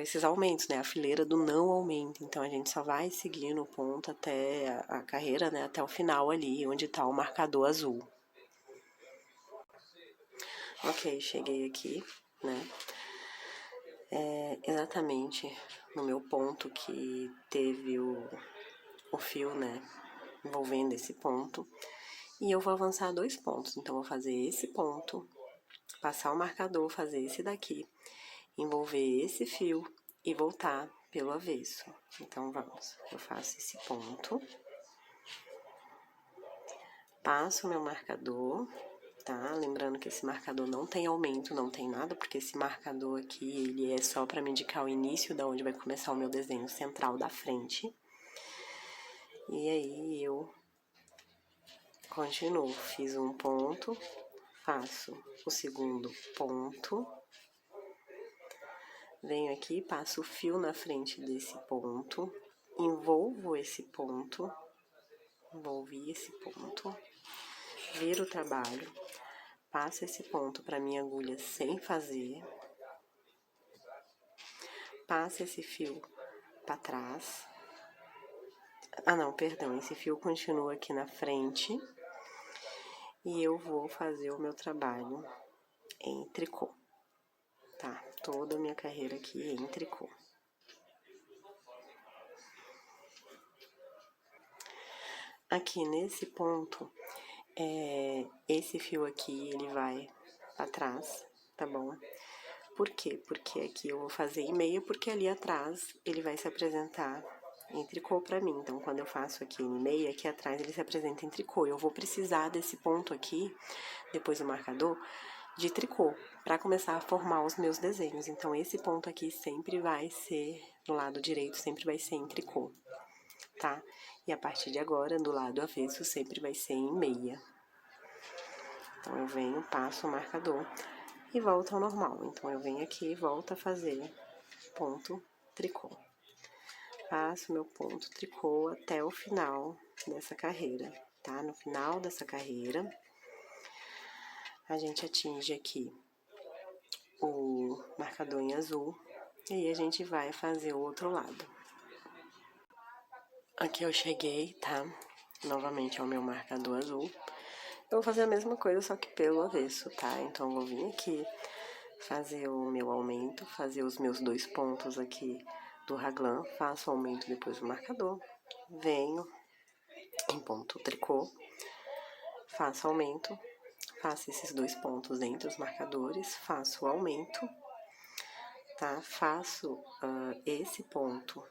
esses aumentos, né, a fileira do não aumento. Então, a gente só vai seguindo o ponto até a carreira, né, até o final ali, onde tá o marcador azul. Ok, cheguei aqui, né, exatamente no meu ponto que teve o fio, né, envolvendo esse ponto. E eu vou avançar 2 pontos, então, vou fazer esse ponto, passar o marcador, fazer esse daqui, envolver esse fio e voltar pelo avesso. Então, vamos, eu faço esse ponto, passo o meu marcador, tá? Lembrando que esse marcador não tem aumento, não tem nada, porque esse marcador aqui, ele é só para me indicar o início da onde vai começar o meu desenho central da frente. E aí, eu continuo, fiz um ponto, faço o segundo ponto, venho aqui, passo o fio na frente desse ponto, envolvo esse ponto, envolvi esse ponto, viro o trabalho, passo esse ponto para minha agulha sem fazer, passo esse fio para trás, não, perdão, esse fio continua aqui na frente e eu vou fazer o meu trabalho em tricô, tá? Toda a minha carreira aqui em tricô. Aqui nesse ponto, esse fio aqui, ele vai pra trás, tá bom? Por quê? Porque aqui eu vou fazer em meia, porque ali atrás ele vai se apresentar em tricô pra mim. Então, quando eu faço aqui em meia, aqui atrás ele se apresenta em tricô. Eu vou precisar desse ponto aqui, depois do marcador, de tricô, pra começar a formar os meus desenhos. Então, esse ponto aqui sempre vai ser, do lado direito, sempre vai ser em tricô, tá? E a partir de agora, do lado avesso, sempre vai ser em meia. Então, eu venho, passo o marcador e volto ao normal. Então, eu venho aqui e volto a fazer ponto tricô. Faço meu ponto tricô até o final dessa carreira, tá? No final dessa carreira, a gente atinge aqui o marcador em azul e aí a gente vai fazer o outro lado. Aqui eu cheguei, tá? Novamente ao meu marcador azul. Eu vou fazer a mesma coisa, só que pelo avesso, tá? Então, eu vou vir aqui, fazer o meu aumento, fazer os meus 2 pontos aqui do raglan, faço o aumento depois do marcador, venho em ponto tricô, faço aumento, faço esses 2 pontos entre os marcadores, faço o aumento, tá? Faço esse ponto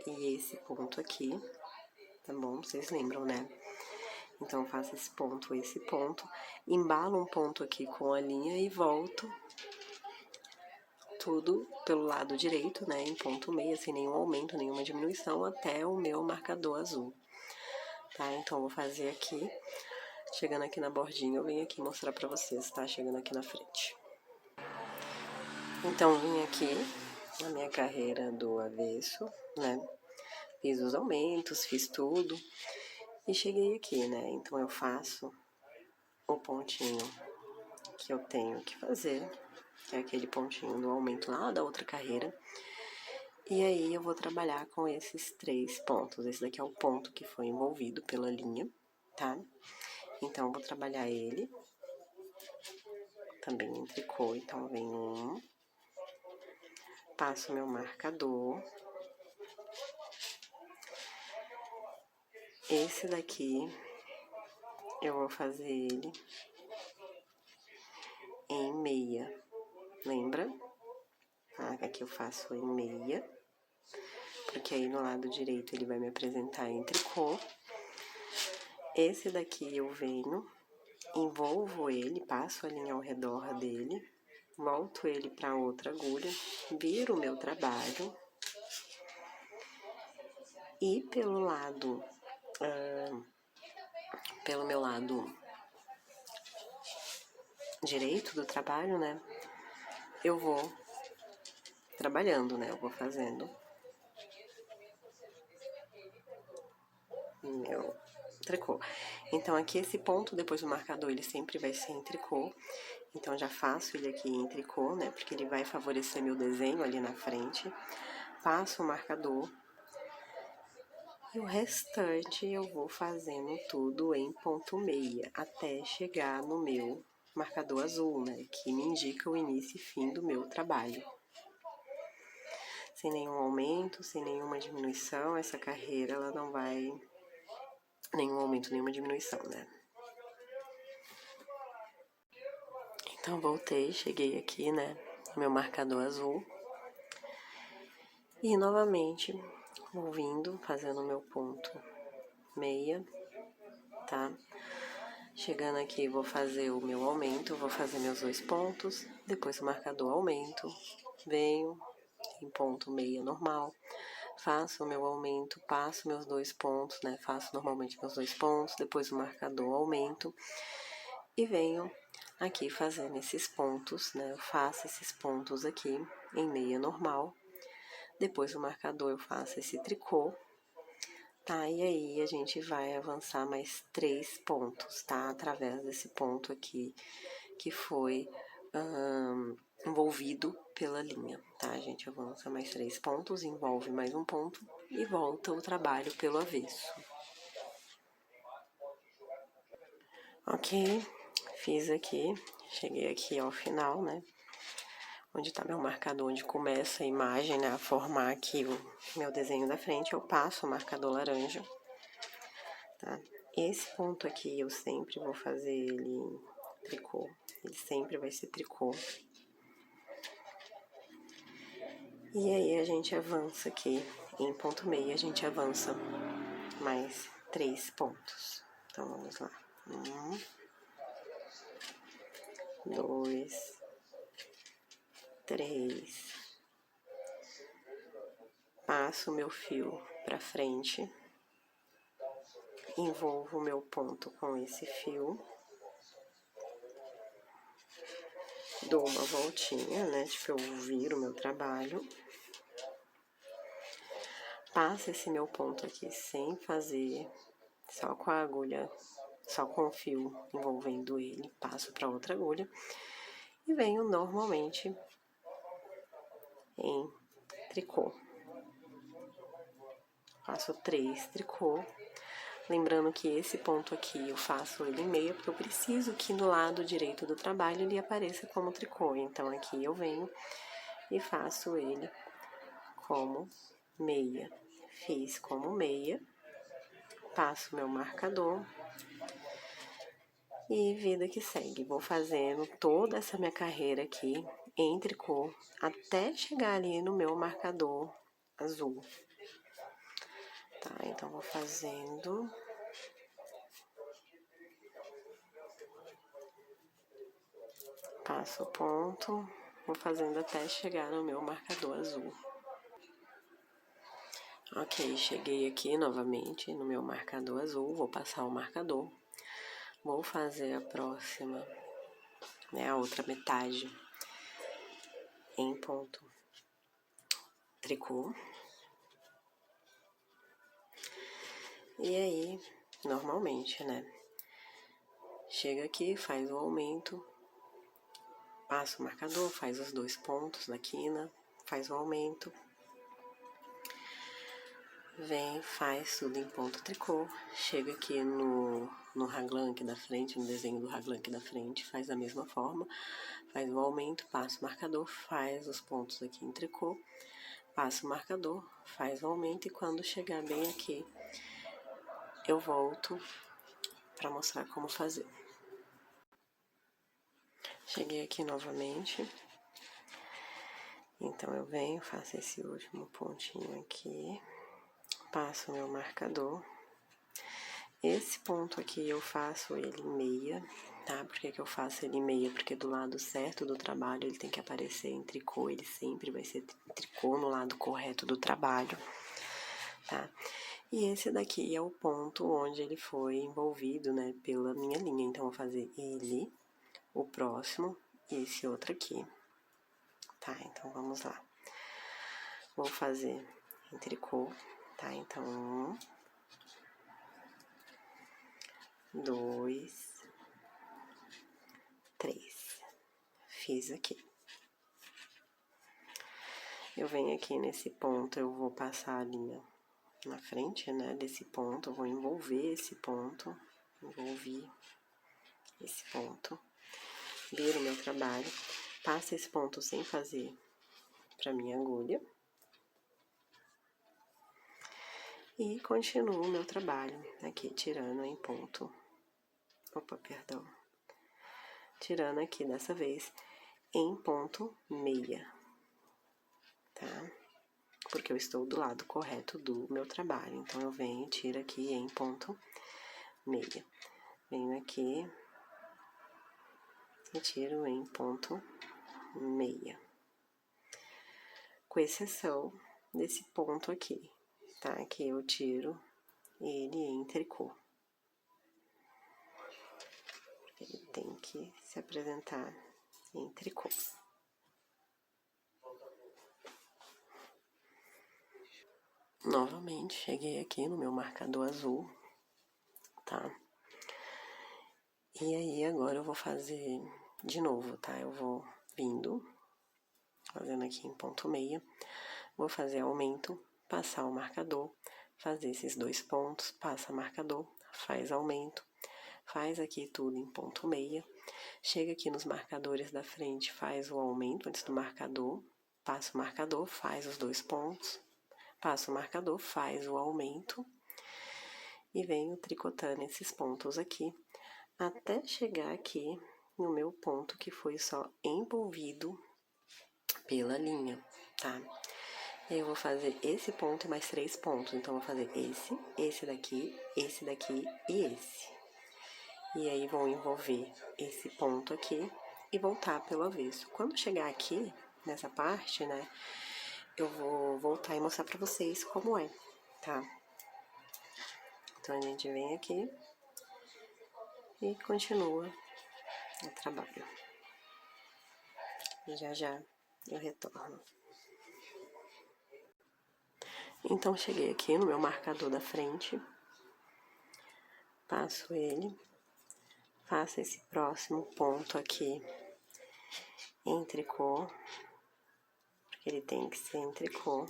e esse ponto aqui, tá bom? Vocês lembram, né? Então, faço esse ponto, embalo um ponto aqui com a linha e volto tudo pelo lado direito, né, em ponto meia, sem nenhum aumento, nenhuma diminuição, até o meu marcador azul, tá? Então, eu vou fazer aqui, chegando aqui na bordinha, eu venho aqui mostrar pra vocês, tá? Chegando aqui na frente. Então, vim aqui na minha carreira do avesso, né, fiz os aumentos, fiz tudo, e cheguei aqui, né, então eu faço o pontinho que eu tenho que fazer, que é aquele pontinho do aumento lá da outra carreira. E aí eu vou trabalhar com esses 3 pontos. Esse daqui é o ponto que foi envolvido pela linha, tá? Então, eu vou trabalhar ele também em tricô. Então, vem um, passo meu marcador. Esse daqui, eu vou fazer ele em meia, lembra? Aqui eu faço em meia, porque aí no lado direito ele vai me apresentar em tricô. Esse daqui eu venho, envolvo ele, passo a linha ao redor dele, volto ele para outra agulha, viro o meu trabalho. E pelo meu lado direito do trabalho, né, eu vou trabalhando, né, eu vou fazendo meu tricô. Então, aqui esse ponto, depois do marcador, ele sempre vai ser em tricô. Então, já faço ele aqui em tricô, né, porque ele vai favorecer meu desenho ali na frente. Passo o marcador. E o restante eu vou fazendo tudo em ponto meia, até chegar no meu marcador azul, né, que me indica o início e fim do meu trabalho. Sem nenhum aumento, sem nenhuma diminuição, essa carreira ela não vai nenhum aumento, nenhuma diminuição, né? Então, voltei, cheguei aqui, né, no meu marcador azul. E, novamente, vou vindo, fazendo o meu ponto meia, tá? Chegando aqui, vou fazer o meu aumento, vou fazer meus 2 pontos, depois o marcador aumento, venho em ponto meia normal, faço o meu aumento, passo meus 2 pontos, né, faço normalmente meus 2 pontos, depois o marcador aumento e venho aqui fazendo esses pontos, né, eu faço esses pontos aqui em meia normal, depois o marcador eu faço esse tricô, tá? E aí a gente vai avançar mais 3 pontos, tá? Através desse ponto aqui que foi envolvido pela linha, tá? A gente avança mais 3 pontos, envolve mais um ponto e volta o trabalho pelo avesso. Ok, fiz aqui, cheguei aqui ao final, né? Onde tá meu marcador, onde começa a imagem, né? A formar aqui o meu desenho da frente, eu passo o marcador laranja, tá? Esse ponto aqui eu sempre vou fazer ele em tricô, ele sempre vai ser tricô. E aí a gente avança aqui, em ponto meio a gente avança mais 3 pontos. Então, vamos lá. 1, 2, 3. Passo o meu fio pra frente. Envolvo o meu ponto com esse fio. Dou uma voltinha, né? Tipo, eu viro o meu trabalho. Passo esse meu ponto aqui sem fazer, só com a agulha, só com o fio envolvendo ele. Passo para outra agulha e venho normalmente em tricô. Faço 3 tricô. Lembrando que esse ponto aqui eu faço ele em meia, porque eu preciso que no lado direito do trabalho ele apareça como tricô. Então, aqui eu venho e faço ele como meia. Fiz como meia, passo meu marcador e vida que segue. Vou fazendo toda essa minha carreira aqui em tricô até chegar ali no meu marcador azul. Tá, então vou fazendo... Passo o ponto, vou fazendo até chegar no meu marcador azul. Ok, cheguei aqui novamente no meu marcador azul, vou passar o marcador. Vou fazer a próxima, né, a outra metade em ponto tricô. E aí, normalmente, né, chega aqui, faz o aumento, passa o marcador, faz os 2 pontos na quina, faz o aumento, vem, faz tudo em ponto tricô, chega aqui no raglan aqui da frente, no desenho do raglan aqui da frente, faz da mesma forma, faz o aumento, passa o marcador, faz os pontos aqui em tricô, passa o marcador, faz o aumento e quando chegar bem aqui, eu volto para mostrar como fazer. Cheguei aqui novamente, então eu venho, faço esse último pontinho aqui, passo o meu marcador. Esse ponto aqui eu faço ele em meia, tá? Por que que eu faço ele em meia? Porque do lado certo do trabalho ele tem que aparecer em tricô, ele sempre vai ser tricô no lado correto do trabalho, tá? E esse daqui é o ponto onde ele foi envolvido, né, pela minha linha. Então, eu vou fazer ele, o próximo e esse outro aqui, tá? Então, vamos lá. Vou fazer em tricô, tá? Então, 1, 2, 3. Fiz aqui. Eu venho aqui nesse ponto, eu vou passar a linha na frente, né, desse ponto, eu vou envolver esse ponto, envolvi esse ponto, viro meu trabalho, passo esse ponto sem fazer pra minha agulha e continuo o meu trabalho aqui, tirando em ponto, tirando aqui dessa vez em ponto meia, tá? Porque eu estou do lado correto do meu trabalho, então eu venho e tiro aqui em ponto meia, venho aqui e tiro em ponto meia, com exceção desse ponto aqui, tá? Que eu tiro ele em tricô. Ele tem que se apresentar em tricô. Novamente, cheguei aqui no meu marcador azul, tá? E aí, agora eu vou fazer de novo, tá? Eu vou vindo, fazendo aqui em ponto meia, vou fazer aumento, passar o marcador, fazer esses 2 pontos, passa marcador, faz aumento, faz aqui tudo em ponto meia, chega aqui nos marcadores da frente, faz o aumento antes do marcador, passa o marcador, faz os 2 pontos, passa o marcador, faz o aumento e venho tricotando esses pontos aqui, até chegar aqui no meu ponto que foi só envolvido pela linha, tá? Eu vou fazer esse ponto e mais 3 pontos, então eu vou fazer esse daqui e esse. E aí vou envolver esse ponto aqui e voltar pelo avesso. Quando chegar aqui, nessa parte, né, eu vou voltar e mostrar pra vocês como é, tá? Então, a gente vem aqui e continua o trabalho. E já eu retorno. Então, cheguei aqui no meu marcador da frente, passo ele, faço esse próximo ponto aqui em tricô, porque ele tem que ser em tricô.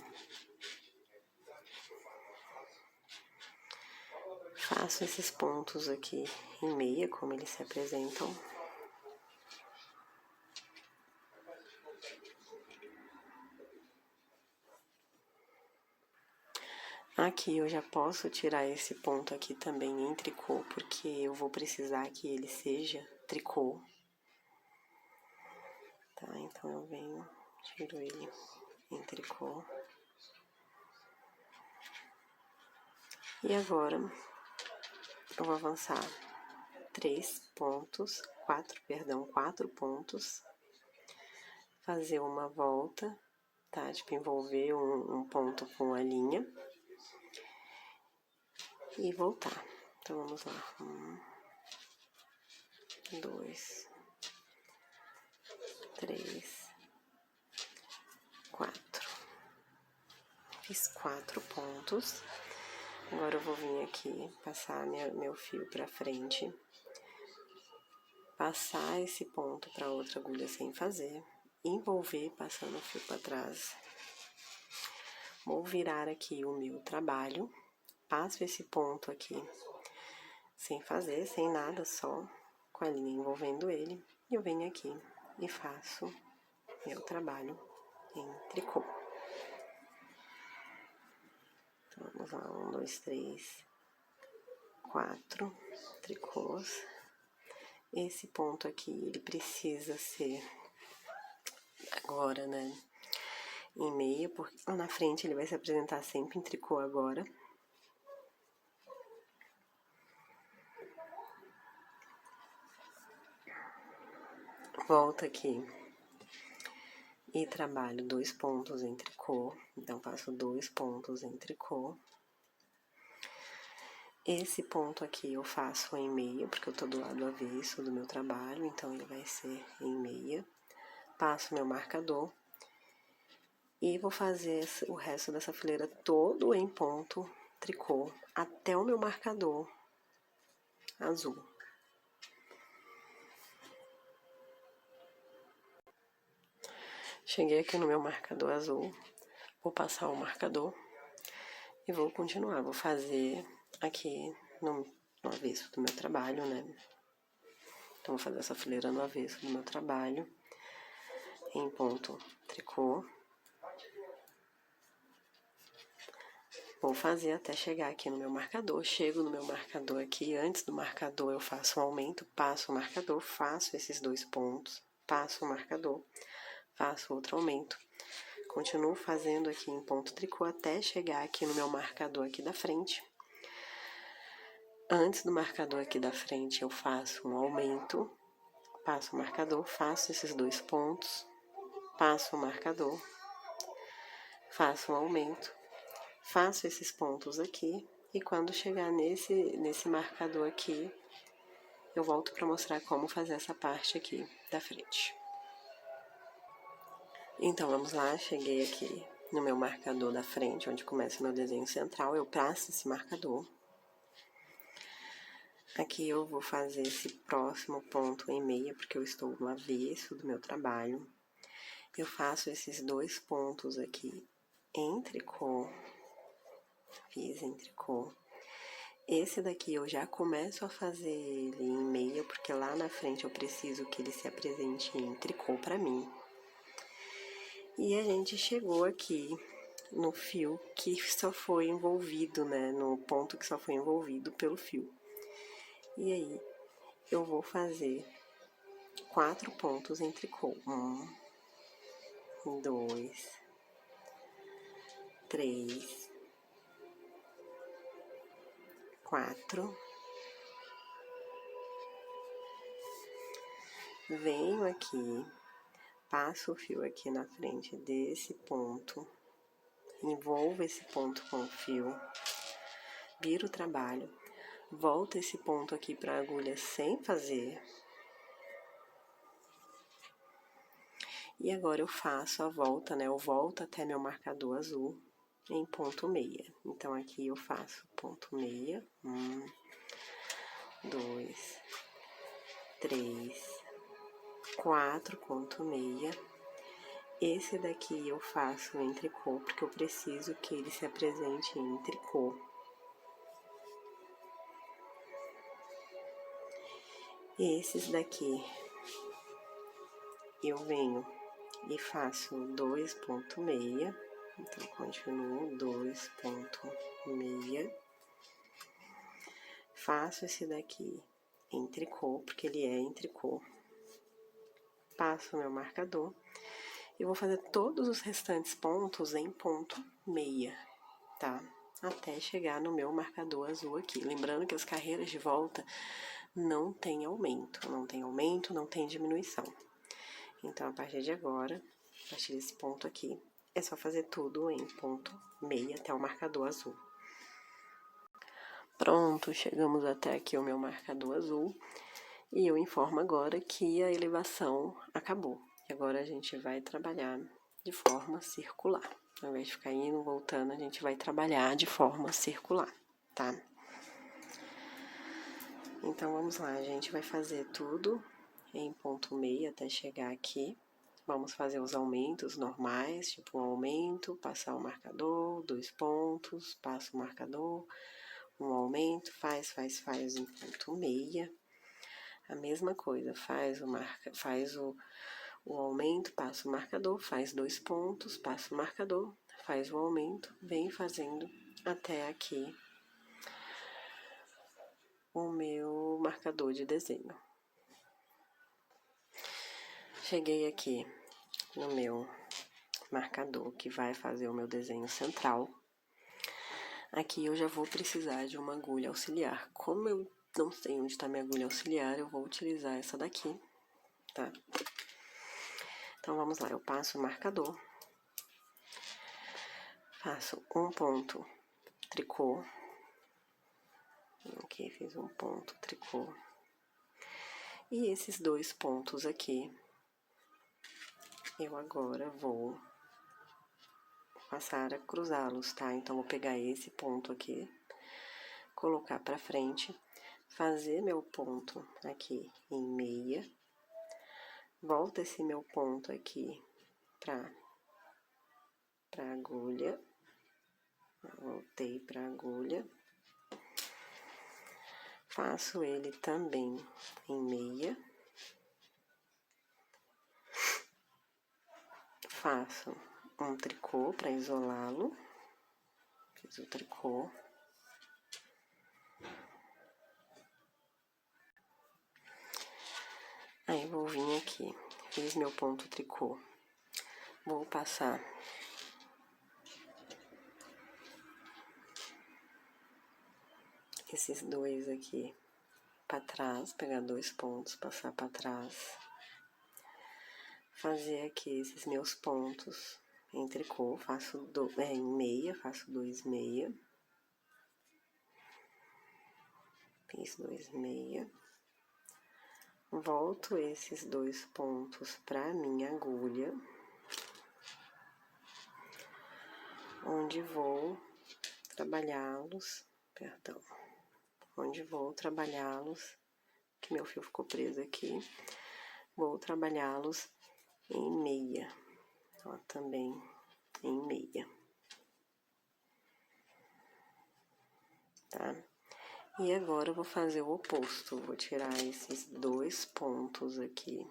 Faço esses pontos aqui em meia, como eles se apresentam. Aqui eu já posso tirar esse ponto aqui também em tricô, porque eu vou precisar que ele seja tricô. Tá, então eu venho, tiro ele em tricô. E agora, eu vou avançar 4 pontos, fazer uma volta, tá? Tipo, envolver um ponto com a linha e voltar. Então, vamos lá. 1, 2, 3, 4. Fiz 4 pontos. Agora eu vou vir aqui, passar meu fio pra frente, passar esse ponto para outra agulha sem fazer, envolver passando o fio para trás. Vou virar aqui o meu trabalho, passo esse ponto aqui sem fazer, sem nada, só com a linha envolvendo ele, e eu venho aqui e faço meu trabalho em tricô. Então, vamos lá, 1, 2, 3, 4 tricôs. Esse ponto aqui, ele precisa ser agora, né, em meia, porque lá na frente ele vai se apresentar sempre em tricô agora. Volto aqui e trabalho 2 pontos em tricô, então faço 2 pontos em tricô. Esse ponto aqui eu faço em meia, porque eu tô do lado avesso do meu trabalho, então ele vai ser em meia. Passo meu marcador e vou fazer o resto dessa fileira todo em ponto tricô até o meu marcador azul. Cheguei aqui no meu marcador azul, vou passar o marcador e vou continuar. Vou fazer aqui no avesso do meu trabalho, né? Então, vou fazer essa fileira no avesso do meu trabalho, em ponto tricô. Vou fazer até chegar aqui no meu marcador. Chego no meu marcador aqui, antes do marcador eu faço um aumento, passo o marcador, faço esses 2 pontos, passo o marcador, faço outro aumento. Continuo fazendo aqui em ponto tricô até chegar aqui no meu marcador aqui da frente. Antes do marcador aqui da frente eu faço um aumento, passo o marcador, faço esses 2 pontos, passo o marcador, faço um aumento, faço esses pontos aqui e quando chegar nesse marcador aqui, eu volto para mostrar como fazer essa parte aqui da frente. Então, vamos lá, cheguei aqui no meu marcador da frente, onde começa o meu desenho central, eu passo esse marcador. Aqui eu vou fazer esse próximo ponto em meia, porque eu estou no avesso do meu trabalho. Eu faço esses 2 pontos aqui em tricô, fiz em tricô. Esse daqui eu já começo a fazer ele em meia, porque lá na frente eu preciso que ele se apresente em tricô pra mim. E a gente chegou aqui no fio que só foi envolvido, né, no ponto que só foi envolvido pelo fio. E aí, eu vou fazer 4 pontos em tricô. 1, 2, 3, 4. Venho aqui, passo o fio aqui na frente desse ponto, envolvo esse ponto com o fio, viro o trabalho, volto esse ponto aqui para a agulha sem fazer. E agora eu faço a volta, né? Eu volto até meu marcador azul em ponto meia. Então, aqui eu faço ponto meia. 1, 2, 3, 4 ponto meia. Esse daqui eu faço em tricô, porque eu preciso que ele se apresente em tricô. Esses daqui eu venho e faço 2 ponto meia. Então, continuo 2 ponto meia. Faço esse daqui em tricô, porque ele é em tricô. Passo o meu marcador e vou fazer todos os restantes pontos em ponto meia, tá? Até chegar no meu marcador azul aqui. Lembrando que as carreiras de volta não tem aumento, não tem diminuição. Então, a partir de agora, a partir desse ponto aqui, é só fazer tudo em ponto meia até o marcador azul. Pronto, chegamos até aqui o meu marcador azul. E eu informo agora que a elevação acabou. E agora a gente vai trabalhar de forma circular. Ao invés de ficar indo, voltando, a gente vai trabalhar de forma circular, tá? Então, vamos lá, a gente vai fazer tudo em ponto meio até chegar aqui. Vamos fazer os aumentos normais, tipo um aumento, passar o marcador, 2 pontos, passa o marcador, um aumento, faz em ponto meia. A mesma coisa, faz o aumento, passa o marcador, faz 2 pontos, passa o marcador, faz o aumento, vem fazendo até aqui o meu marcador de desenho. Cheguei aqui no meu marcador que vai fazer o meu desenho central. Aqui eu já vou precisar de uma agulha auxiliar. Como eu não sei onde está minha agulha auxiliar, eu vou utilizar essa daqui, tá? Então, vamos lá, eu passo o marcador, faço um ponto tricô, aqui fiz um ponto tricô, e esses 2 pontos aqui, eu agora vou passar a cruzá-los, tá? Então, vou pegar esse ponto aqui, colocar pra frente, fazer meu ponto aqui em meia, volta esse meu ponto aqui pra agulha, voltei pra agulha, faço ele também em meia, faço um tricô para isolá-lo, fiz o tricô, aí vou vir aqui, fiz meu ponto tricô, vou passar esses 2 aqui para trás, pegar 2 pontos, passar para trás, fazer aqui esses meus pontos em tricô, faço em meia, faço 2 meia, fiz 2 meia, volto esses 2 pontos para minha agulha, onde vou trabalhá-los, que meu fio ficou preso aqui, vou trabalhá-los em meia, ó, também em meia, tá? E agora eu vou fazer o oposto, vou tirar esses 2 pontos aqui,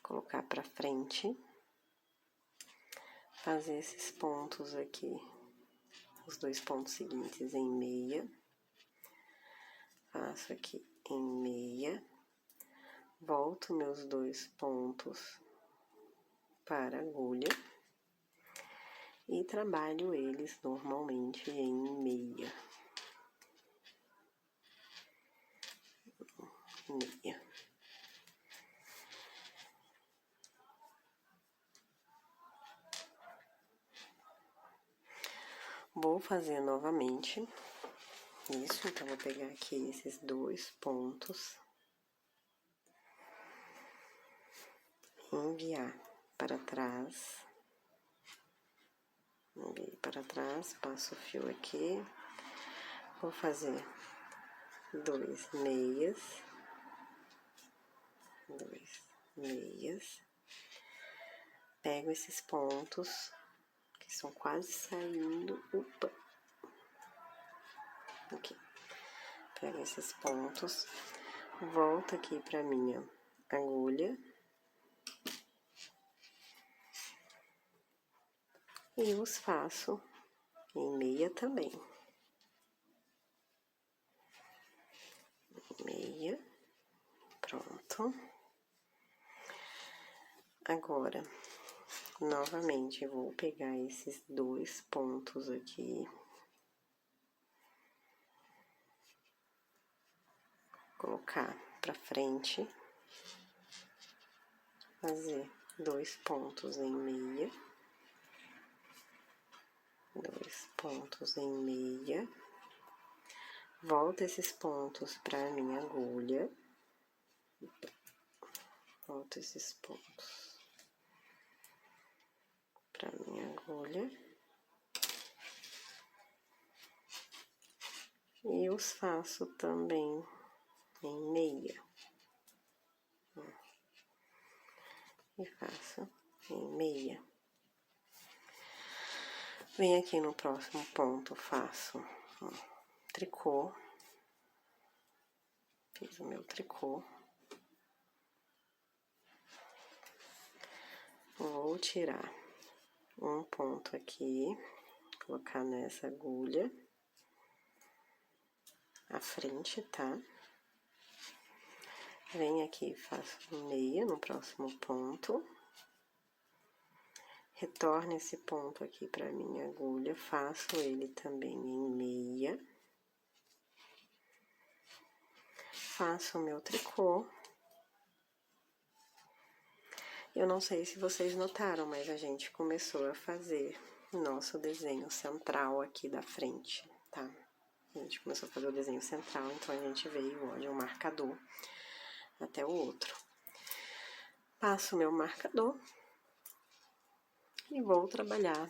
colocar pra frente, fazer esses pontos aqui, os 2 pontos seguintes em meia, faço aqui em meia, volto meus 2 pontos para a agulha e trabalho eles normalmente em meia. Vou fazer novamente isso, então vou pegar aqui esses 2 pontos, enviar para trás, enviei para trás, passo o fio aqui, vou fazer 2 meias, pego esses pontos que estão quase saindo, aqui, pego esses pontos, volto aqui pra minha agulha e os faço em meia também, meia, pronto. Agora, novamente, vou pegar esses 2 pontos aqui, colocar pra frente, fazer 2 pontos em meia, 2 pontos em meia, volto esses pontos pra minha agulha, volto esses pontos pra minha agulha e os faço também em meia. E faço em meia. Venho aqui no próximo ponto, faço um tricô. Fiz o meu tricô. Vou tirar um ponto aqui, colocar nessa agulha, à frente, tá? Venho aqui, faço meia no próximo ponto. Retorno esse ponto aqui pra minha agulha, faço ele também em meia. Faço o meu tricô. Eu não sei se vocês notaram, mas a gente começou a fazer nosso desenho central aqui da frente, tá? A gente começou a fazer o desenho central, então a gente veio, olha, o marcador até o outro. Passo o meu marcador e vou trabalhar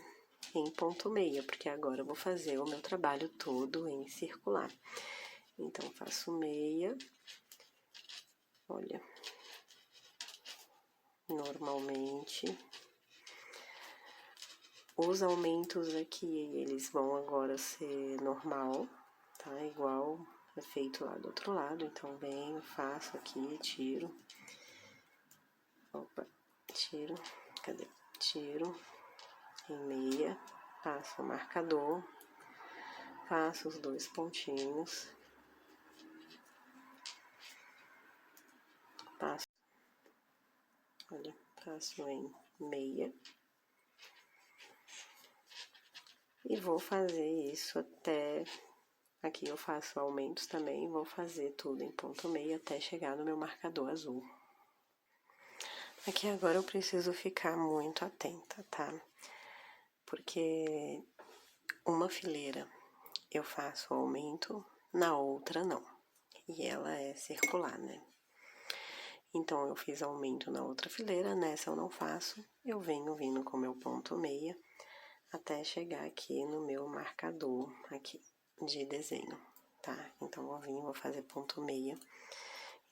em ponto meia, porque agora eu vou fazer o meu trabalho todo em circular. Então, faço meia, olha, normalmente. Os aumentos aqui, eles vão agora ser normal, tá? Igual é feito lá do outro lado, então venho, faço aqui, tiro. Opa, tiro, cadê? Tiro em meia, passo o marcador, faço os dois pontinhos, passo, olha, faço em meia. E vou fazer isso até, aqui eu faço aumentos também, vou fazer tudo em ponto meio até chegar no meu marcador azul. Aqui agora eu preciso ficar muito atenta, tá? Porque uma fileira eu faço aumento, na outra não. E ela é circular, né? Então, eu fiz aumento na outra fileira, nessa eu não faço. Eu venho vindo com meu ponto meia até chegar aqui no meu marcador aqui de desenho, tá? Então, eu vou fazer ponto meia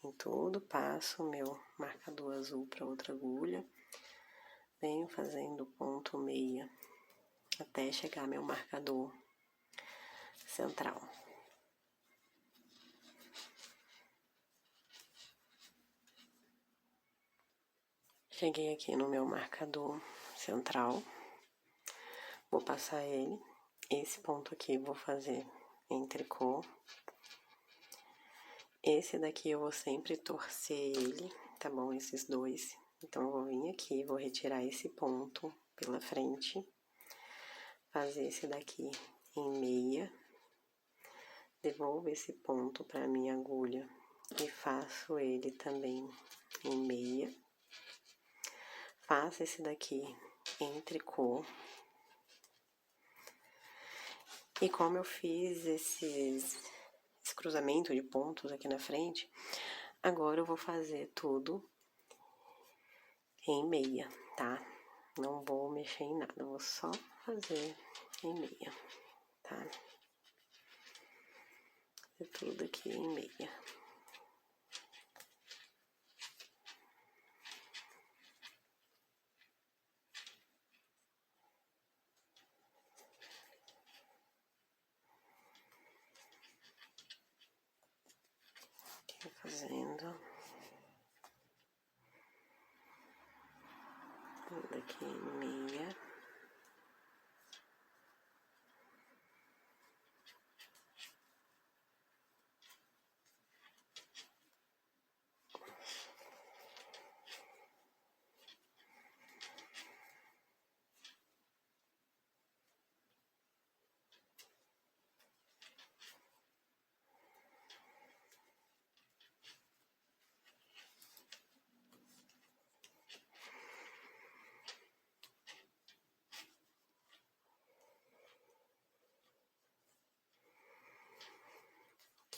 em tudo, passo o meu marcador azul para outra agulha, venho fazendo ponto meia até chegar meu marcador central. Cheguei aqui no meu marcador central, vou passar ele, esse ponto aqui vou fazer em tricô. Esse daqui eu vou sempre torcer ele, tá bom? Esses dois. Então, eu vou vir aqui, vou retirar esse ponto pela frente, fazer esse daqui em meia, devolvo esse ponto pra minha agulha e faço ele também em meia. Faço esse daqui em tricô. E como eu fiz esse cruzamento de pontos aqui na frente, agora eu vou fazer tudo em meia, tá? Não vou mexer em nada, vou só fazer em meia, tá? Fazer tudo aqui em meia. Aqui fazendo tudo aqui em meia.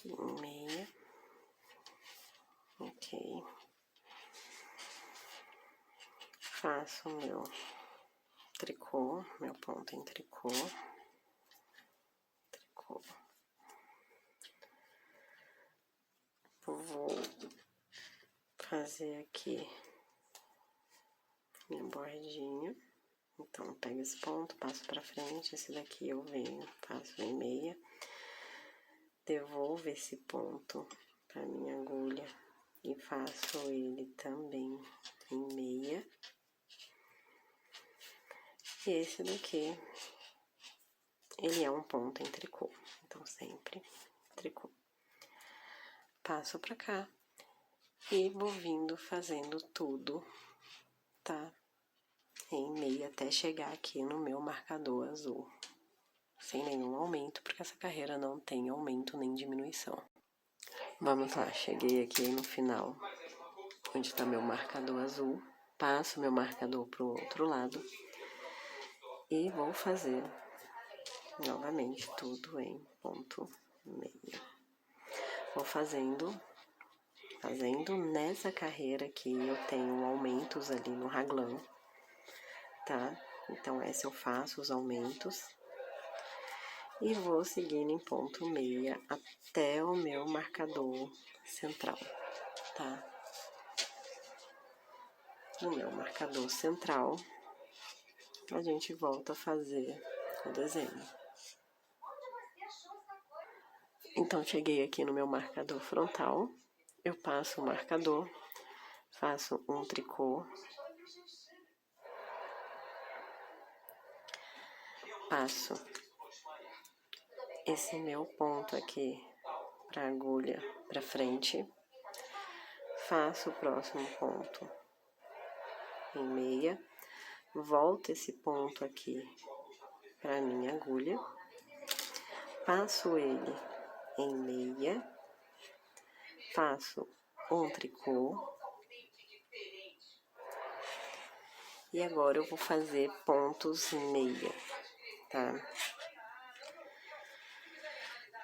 Aqui em meia. Ok. Faço o meu tricô, meu ponto em tricô. Tricô. vou fazer aqui minha bordinha. Então, eu pego esse ponto, passo pra frente, esse daqui eu venho, faço em meia, devolvo esse ponto pra minha agulha e faço ele também em meia. E esse daqui, ele é um ponto em tricô, então sempre tricô. Passo pra cá e vou vindo fazendo tudo, tá? Em meia até chegar aqui no meu marcador azul, sem nenhum aumento, porque essa carreira não tem aumento nem diminuição. Vamos lá, cheguei aqui no final, onde tá meu marcador azul, passo meu marcador pro outro lado e vou fazer novamente tudo em ponto meia. Vou fazendo nessa carreira aqui, eu tenho aumentos ali no raglan, tá? Então, essa eu faço os aumentos e vou seguindo em ponto meia até o meu marcador central, tá? No meu marcador central, a gente volta a fazer o desenho. Então, cheguei aqui no meu marcador frontal, eu passo o marcador, faço um tricô, passo esse meu ponto aqui para agulha para frente, faço o próximo ponto em meia, volto esse ponto aqui para minha agulha, passo ele em meia, faço um tricô e agora eu vou fazer pontos em meia, tá?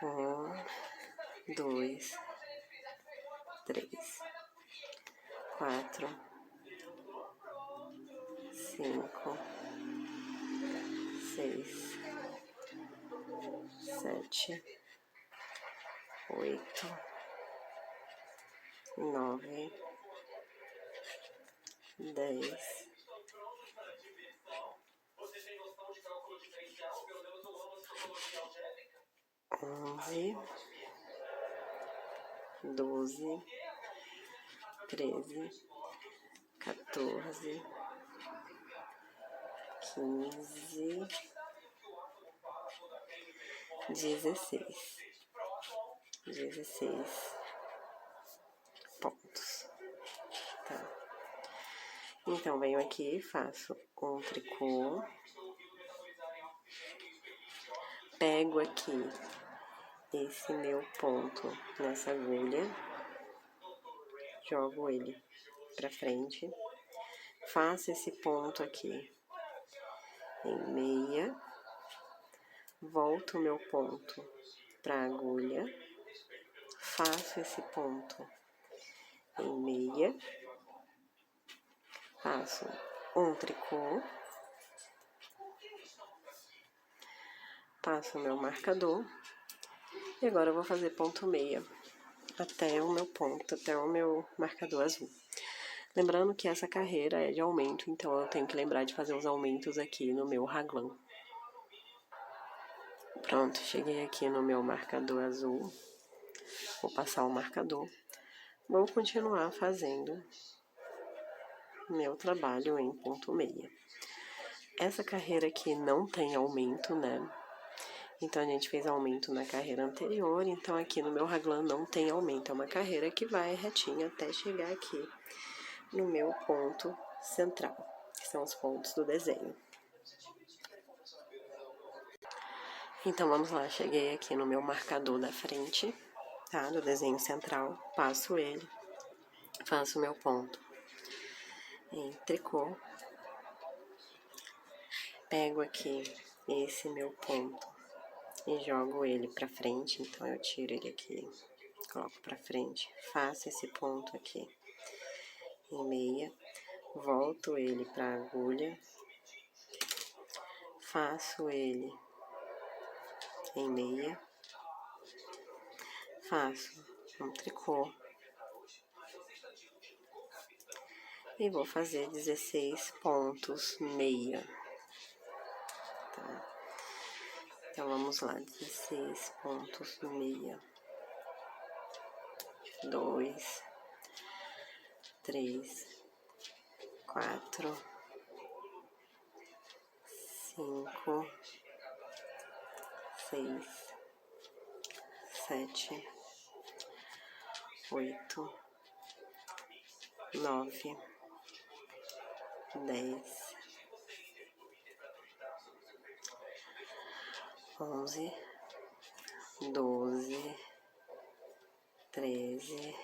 1, 2, 3, 4, 5, 6, 7, 8, 9, 10, 11, 12, 13, 14, 15, 16 pontos, tá? Então, venho aqui, faço um tricô, pego aqui esse meu ponto nessa agulha, jogo ele pra frente, faço esse ponto aqui em meia, volto o meu ponto pra agulha, faço esse ponto em meia, faço um tricô, passo o meu marcador e agora eu vou fazer ponto meia até o meu ponto, até o meu marcador azul. Lembrando que essa carreira é de aumento, então eu tenho que lembrar de fazer os aumentos aqui no meu raglan. Pronto, cheguei aqui no meu marcador azul, vou passar o marcador, vou continuar fazendo meu trabalho em ponto meia. Essa carreira aqui não tem aumento, né? Então, a gente fez aumento na carreira anterior, então aqui no meu raglan não tem aumento. É uma carreira que vai retinha até chegar aqui no meu ponto central, que são os pontos do desenho. Então, vamos lá, cheguei aqui no meu marcador da frente, tá? Do desenho central, passo ele, faço o meu ponto em tricô, pego aqui esse meu ponto e jogo ele pra frente, então eu tiro ele aqui, coloco pra frente, faço esse ponto aqui em meia, volto ele pra agulha, faço ele em meia, faço um tricô, e vou fazer 16 pontos meia, tá? Então, vamos lá, 16 pontos meia. 2, 3, 4, 5, 6, 7, 8, 9, 10, 11, 12, 13,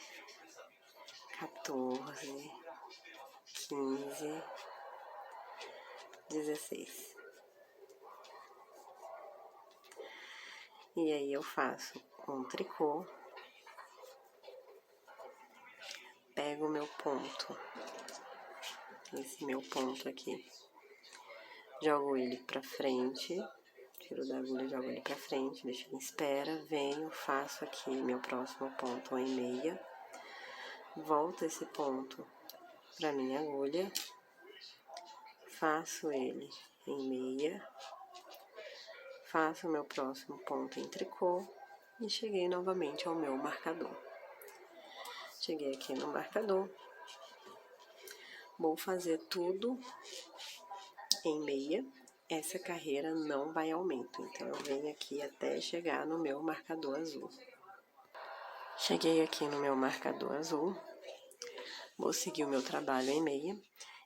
14, 15, 16. E aí eu faço um tricô, pego o meu ponto, esse meu ponto aqui, jogo ele pra frente, tiro da agulha, jogo ele pra frente, deixo em espera, venho, faço aqui meu próximo ponto em meia, volto esse ponto pra minha agulha, faço ele em meia, faço o meu próximo ponto em tricô e cheguei novamente ao meu marcador. Cheguei aqui no marcador, vou fazer tudo em meia, essa carreira não vai aumento, então eu venho aqui até chegar no meu marcador azul. Cheguei aqui no meu marcador azul, vou seguir o meu trabalho em meia,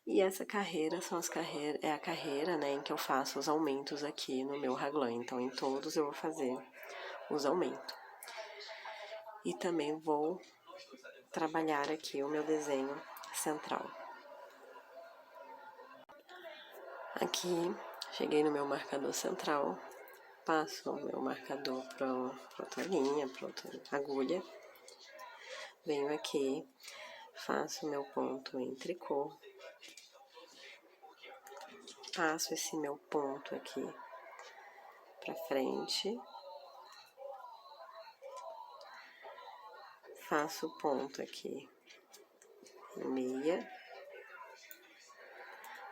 e essa carreira é a carreira, né, em que eu faço os aumentos aqui no meu raglan, então em todos eu vou fazer os aumentos. E também vou trabalhar aqui o meu desenho central. Aqui, cheguei no meu marcador central, passo o meu marcador para outra linha, para outra agulha, venho aqui, faço o meu ponto em tricô, passo esse meu ponto aqui para frente, faço o ponto aqui em meia,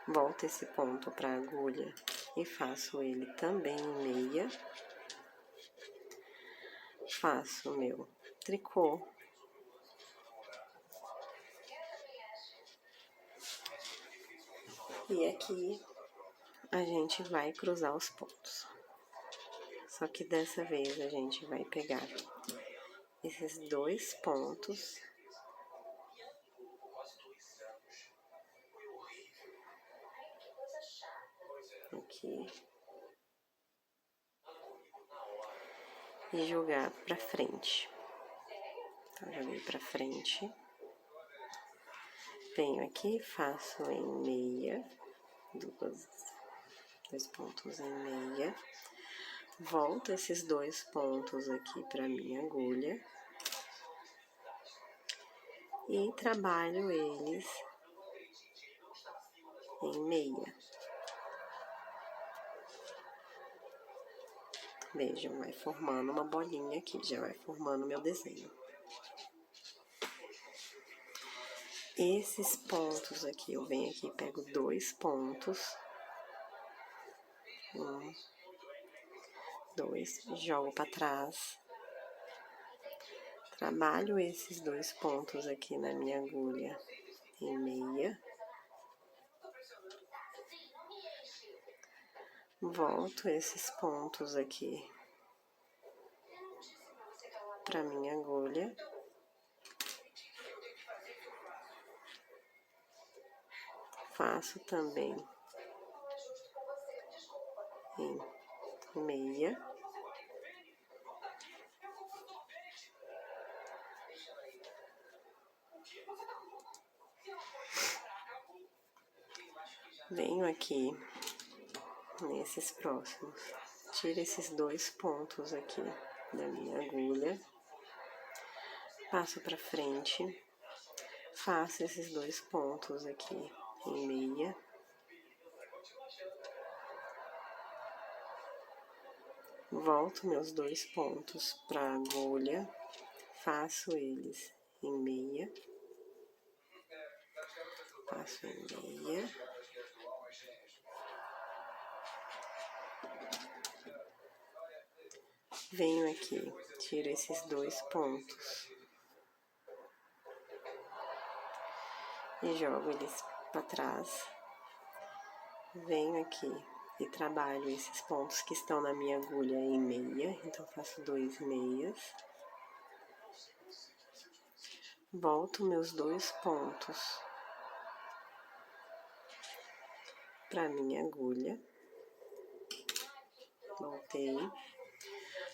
volto esse ponto para a agulha e faço ele também em meia, faço o meu tricô, e aqui a gente vai cruzar os pontos. Só que dessa vez a gente vai pegar esses dois pontos aqui e jogar pra frente. Então, joguei pra frente, venho aqui, faço em meia, dois pontos em meia, volto esses dois pontos aqui pra minha agulha e trabalho eles em meia. Vejam, vai formando uma bolinha aqui, já vai formando meu desenho. Esses pontos aqui, eu venho aqui, pego dois pontos, 1, 2, jogo para trás, trabalho esses dois pontos aqui na minha agulha em meia, volto esses pontos aqui para minha agulha, faço também em meia, venho aqui nesses próximos, tiro esses dois pontos aqui da minha agulha, passo para frente, faço esses dois pontos aqui em meia, volto meus dois pontos para a agulha, faço eles em meia, passo em meia. Venho aqui, tiro esses 2 pontos e jogo eles para trás. Venho aqui e trabalho esses pontos que estão na minha agulha em meia, então faço 2 meias. Volto meus 2 pontos para minha agulha. Voltei.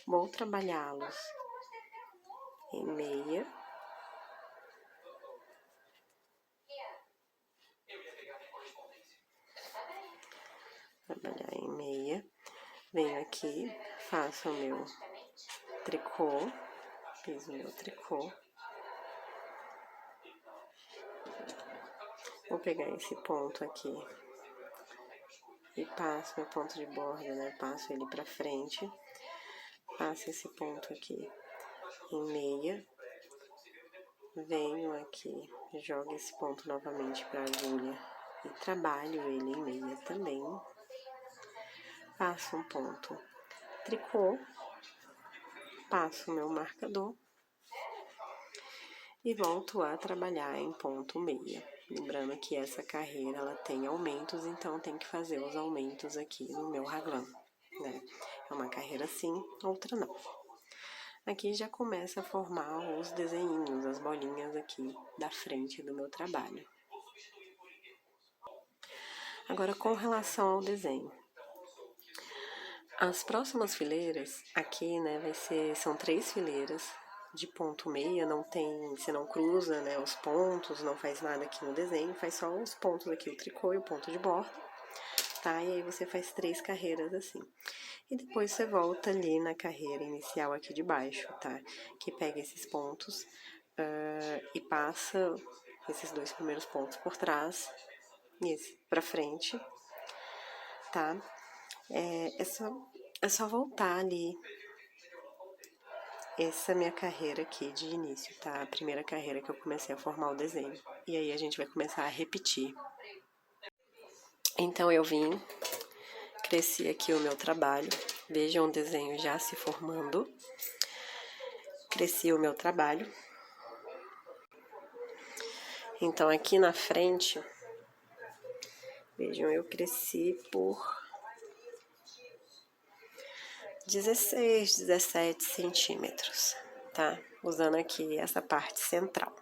Vou trabalhá-los em meia. Trabalhar em meia. Venho aqui, faço o meu tricô. Fiz o meu tricô. Vou pegar esse ponto aqui e passo meu ponto de borda, né? Passo ele pra frente. Passo esse ponto aqui em meia. Venho aqui, jogo esse ponto novamente pra agulha e trabalho ele em meia também. Passo um ponto tricô. Passo o meu marcador. E volto a trabalhar em ponto meia. Lembrando que essa carreira, ela tem aumentos, então tem que fazer os aumentos aqui no meu raglan, né? É uma carreira sim, outra não. Aqui já começa a formar os desenhinhos, as bolinhas aqui da frente do meu trabalho. Agora, com relação ao desenho. As próximas fileiras, aqui, né, são 3 fileiras de ponto meia, não tem, você não cruza, né, os pontos, não faz nada aqui no desenho, faz só os pontos aqui, o tricô e o ponto de borda, tá? E aí você faz 3 carreiras assim. E depois você volta ali na carreira inicial aqui de baixo, tá? Que pega esses pontos e passa esses 2 primeiros pontos por trás e esse pra frente, tá? É só voltar ali. Essa é a minha carreira aqui de início, tá? A primeira carreira que eu comecei a formar o desenho. E aí a gente vai começar a repetir. Então eu vim, cresci aqui o meu trabalho. Vejam o desenho já se formando. Cresci o meu trabalho. Então aqui na frente, vejam, eu cresci por 16, 17 centímetros, tá? Usando aqui essa parte central,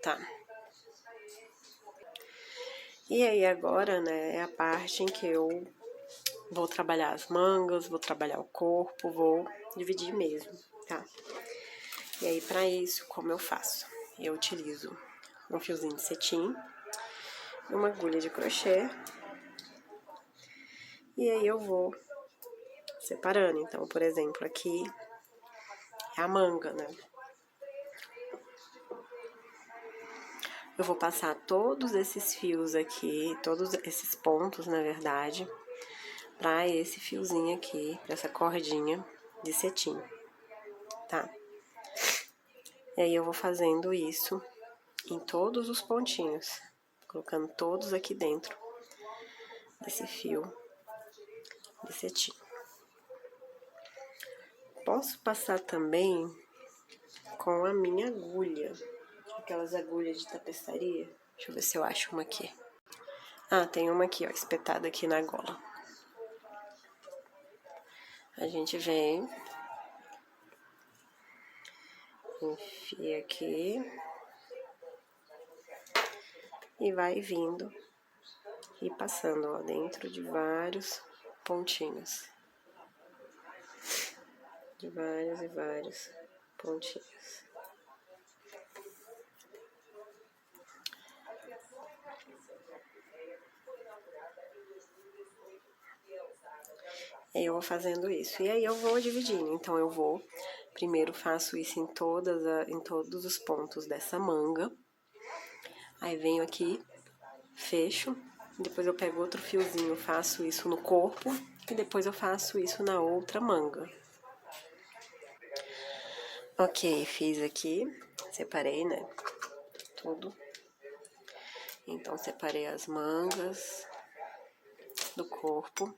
tá? E aí agora, né, é a parte em que eu vou trabalhar as mangas, vou trabalhar o corpo, vou dividir mesmo, tá? E aí pra isso, como eu faço? Eu utilizo um fiozinho de cetim, uma agulha de crochê, e aí eu vou separando. Então, por exemplo, aqui é a manga, né? Eu vou passar todos esses fios aqui, todos esses pontos, na verdade, pra esse fiozinho aqui, pra essa cordinha de cetim, tá? E aí eu vou fazendo isso em todos os pontinhos, colocando todos aqui dentro desse fio de cetim. Posso passar também com a minha agulha, aquelas agulhas de tapeçaria. Deixa eu ver se eu acho uma aqui. Ah, tem uma aqui, ó, espetada aqui na gola. A gente vem, enfia aqui e vai vindo e passando, ó, dentro de vários pontinhos. De vários e vários pontinhos. Eu vou fazendo isso. E aí eu vou dividindo. Então, eu vou... Primeiro faço isso em todos os pontos dessa manga. Aí venho aqui, fecho. Depois eu pego outro fiozinho, faço isso no corpo. E depois eu faço isso na outra manga. Ok, fiz aqui. Separei, né? Tudo. Então, separei as mangas do corpo.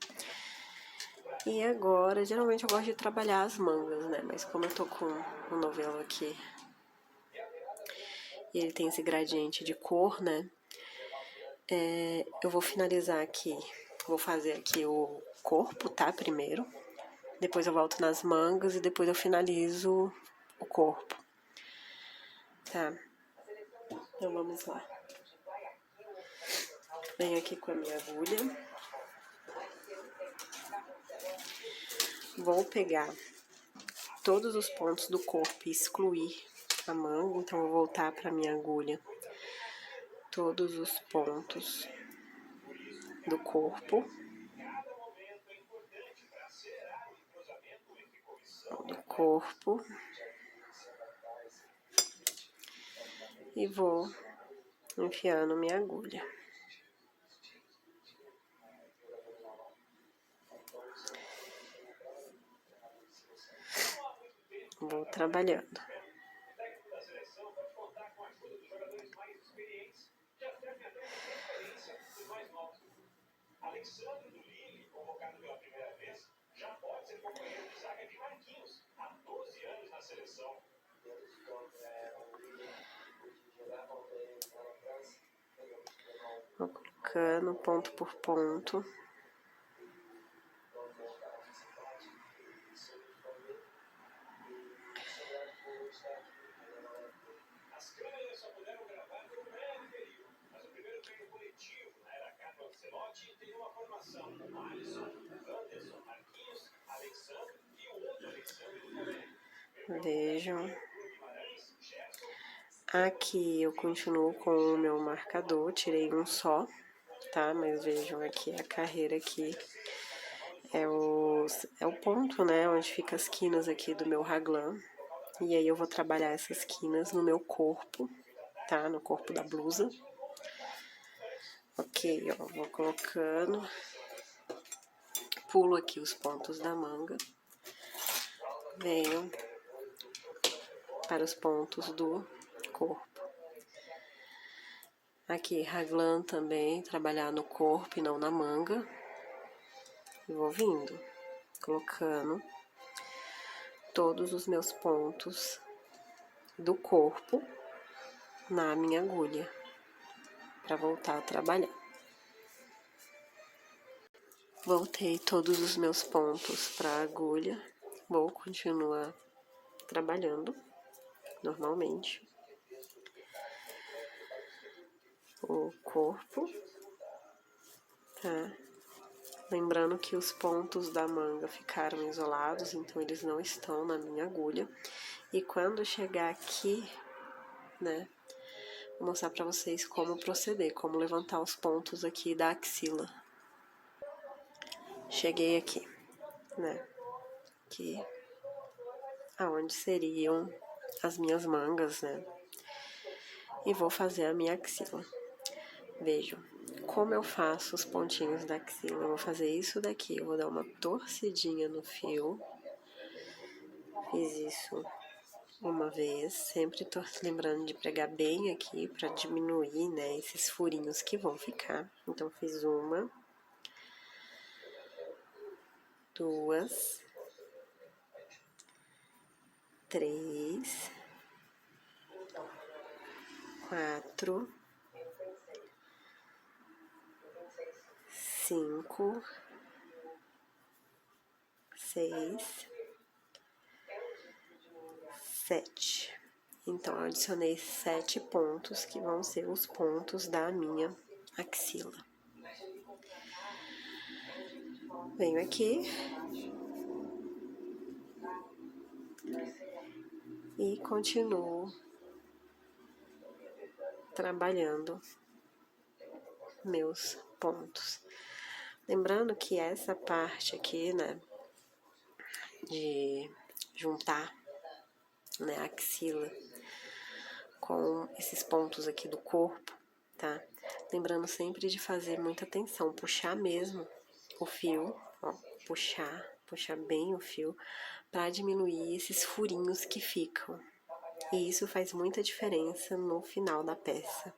E agora, geralmente eu gosto de trabalhar as mangas, né? Mas como eu tô com um novelo aqui e ele tem esse gradiente de cor, né? Eu vou finalizar aqui, vou fazer aqui o corpo, tá? Primeiro. Depois eu volto nas mangas e depois eu finalizo o corpo. Tá? Então vamos lá. Venho aqui com a minha agulha. Vou pegar todos os pontos do corpo e excluir a manga. Então, vou voltar para minha agulha. Todos os pontos do corpo. E vou enfiando minha agulha. Vou trabalhando. Vou colocando ponto por ponto. Vejam. Aqui eu continuo com o meu marcador, tirei um só, tá? Mas vejam aqui, a carreira aqui é o ponto, né? Onde fica as quinas aqui do meu raglan. E aí eu vou trabalhar essas quinas no meu corpo, tá? No corpo da blusa. Ok, ó, vou colocando. Pulo aqui os pontos da manga. Venho para os pontos do corpo. Aqui, raglan também, trabalhar no corpo e não na manga. E vou vindo, colocando todos os meus pontos do corpo na minha agulha, para voltar a trabalhar. Voltei todos os meus pontos para a agulha, vou continuar trabalhando normalmente o corpo, tá? Lembrando que os pontos da manga ficaram isolados, então eles não estão na minha agulha. E quando chegar aqui, né, vou mostrar pra vocês como proceder, como levantar os pontos aqui da axila. Cheguei aqui, né, aqui, aonde seriam as minhas mangas, né, e vou fazer a minha axila. Vejam como eu faço os pontinhos da axila. Eu vou fazer isso daqui, eu vou dar uma torcidinha no fio. Fiz isso uma vez, sempre tô lembrando de pregar bem aqui pra diminuir, né, esses furinhos que vão ficar. Então, fiz uma, duas, três, quatro, 5, 6, 7. Então, eu adicionei 7 pontos, que vão ser os pontos da minha axila. Venho aqui e continuo trabalhando meus pontos. Lembrando que essa parte aqui, né, de juntar, né, a axila com esses pontos aqui do corpo, tá? Lembrando sempre de fazer muita atenção, puxar mesmo o fio, ó, puxar bem o fio para diminuir esses furinhos que ficam. E isso faz muita diferença no final da peça.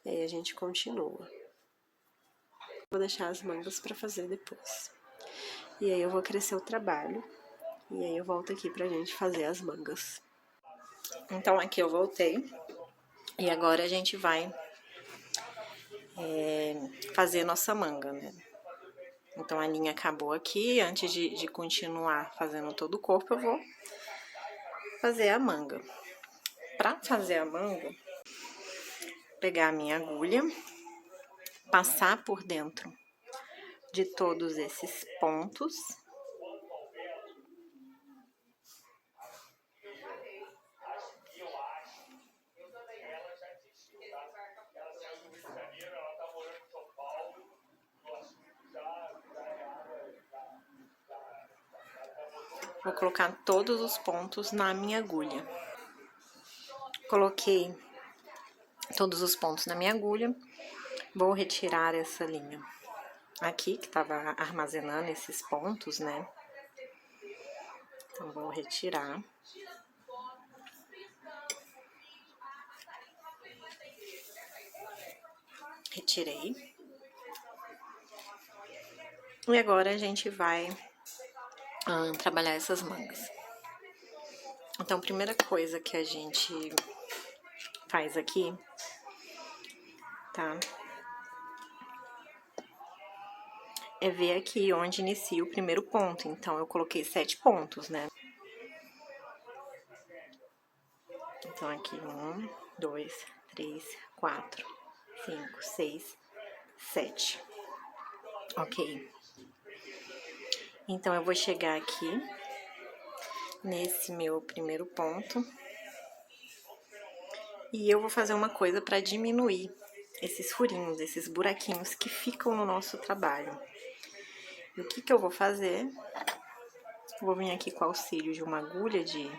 E aí a gente continua. Vou deixar as mangas pra fazer depois. E aí eu vou crescer o trabalho. E aí eu volto aqui pra gente fazer as mangas. Então aqui eu voltei. E agora a gente vai fazer nossa manga, né? Então a linha acabou aqui. Antes de continuar fazendo todo o corpo, eu vou fazer a manga. Pra fazer a manga, pegar a minha agulha, passar por dentro de todos esses pontos. Vou colocar todos os pontos na minha agulha. Coloquei todos os pontos na minha agulha. Vou retirar essa linha aqui, que tava armazenando esses pontos, né? Então, vou retirar. Retirei. E agora a gente vai trabalhar essas mangas. Então, a primeira coisa que a gente faz aqui, tá? É ver aqui onde inicia o primeiro ponto. Então, eu coloquei 7 pontos, né? Então, aqui 1, 2, 3, 4, 5, 6, 7. Ok. Então, eu vou chegar aqui, nesse meu primeiro ponto. E eu vou fazer uma coisa para diminuir esses furinhos, esses buraquinhos que ficam no nosso trabalho. E o que eu vou fazer? Vou vir aqui com o auxílio de uma agulha de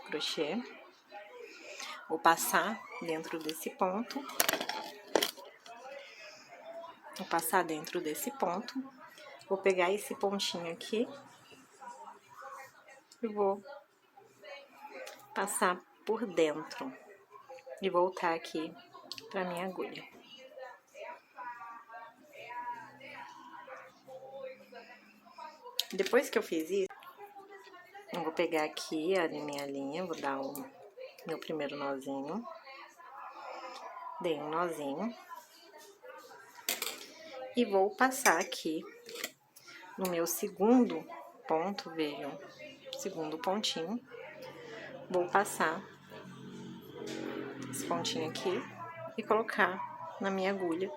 crochê. Vou passar dentro desse ponto. Vou passar dentro desse ponto. Vou pegar esse pontinho aqui. E vou passar por dentro. E voltar aqui pra minha agulha. Depois que eu fiz isso, eu vou pegar aqui a minha linha, vou dar o meu primeiro nozinho. Dei um nozinho. E vou passar aqui no meu segundo ponto, vejam, segundo pontinho. Vou passar esse pontinho aqui e colocar na minha agulha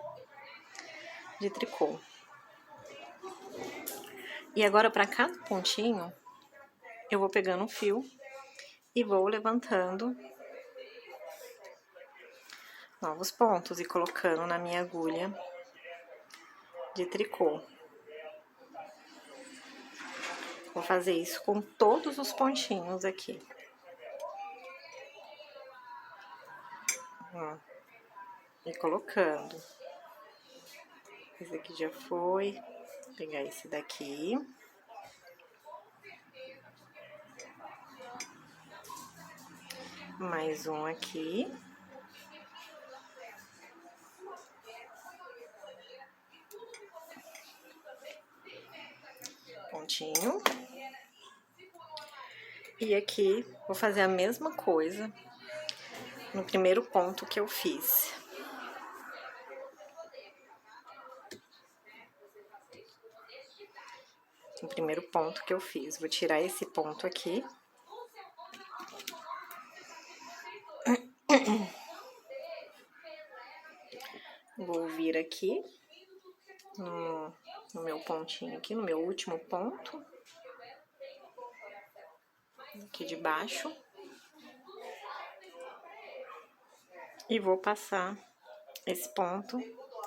de tricô. E agora, para cada pontinho, eu vou pegando um fio e vou levantando novos pontos e colocando na minha agulha de tricô. Vou fazer isso com todos os pontinhos aqui. Ó, e colocando. Esse aqui já foi. Vou pegar esse daqui. Mais um aqui. Pontinho. E aqui, vou fazer a mesma coisa no primeiro ponto que eu fiz. O primeiro ponto que eu fiz. Vou tirar esse ponto aqui. Vou vir aqui no meu pontinho aqui, no meu último ponto. Aqui de baixo. E vou passar esse ponto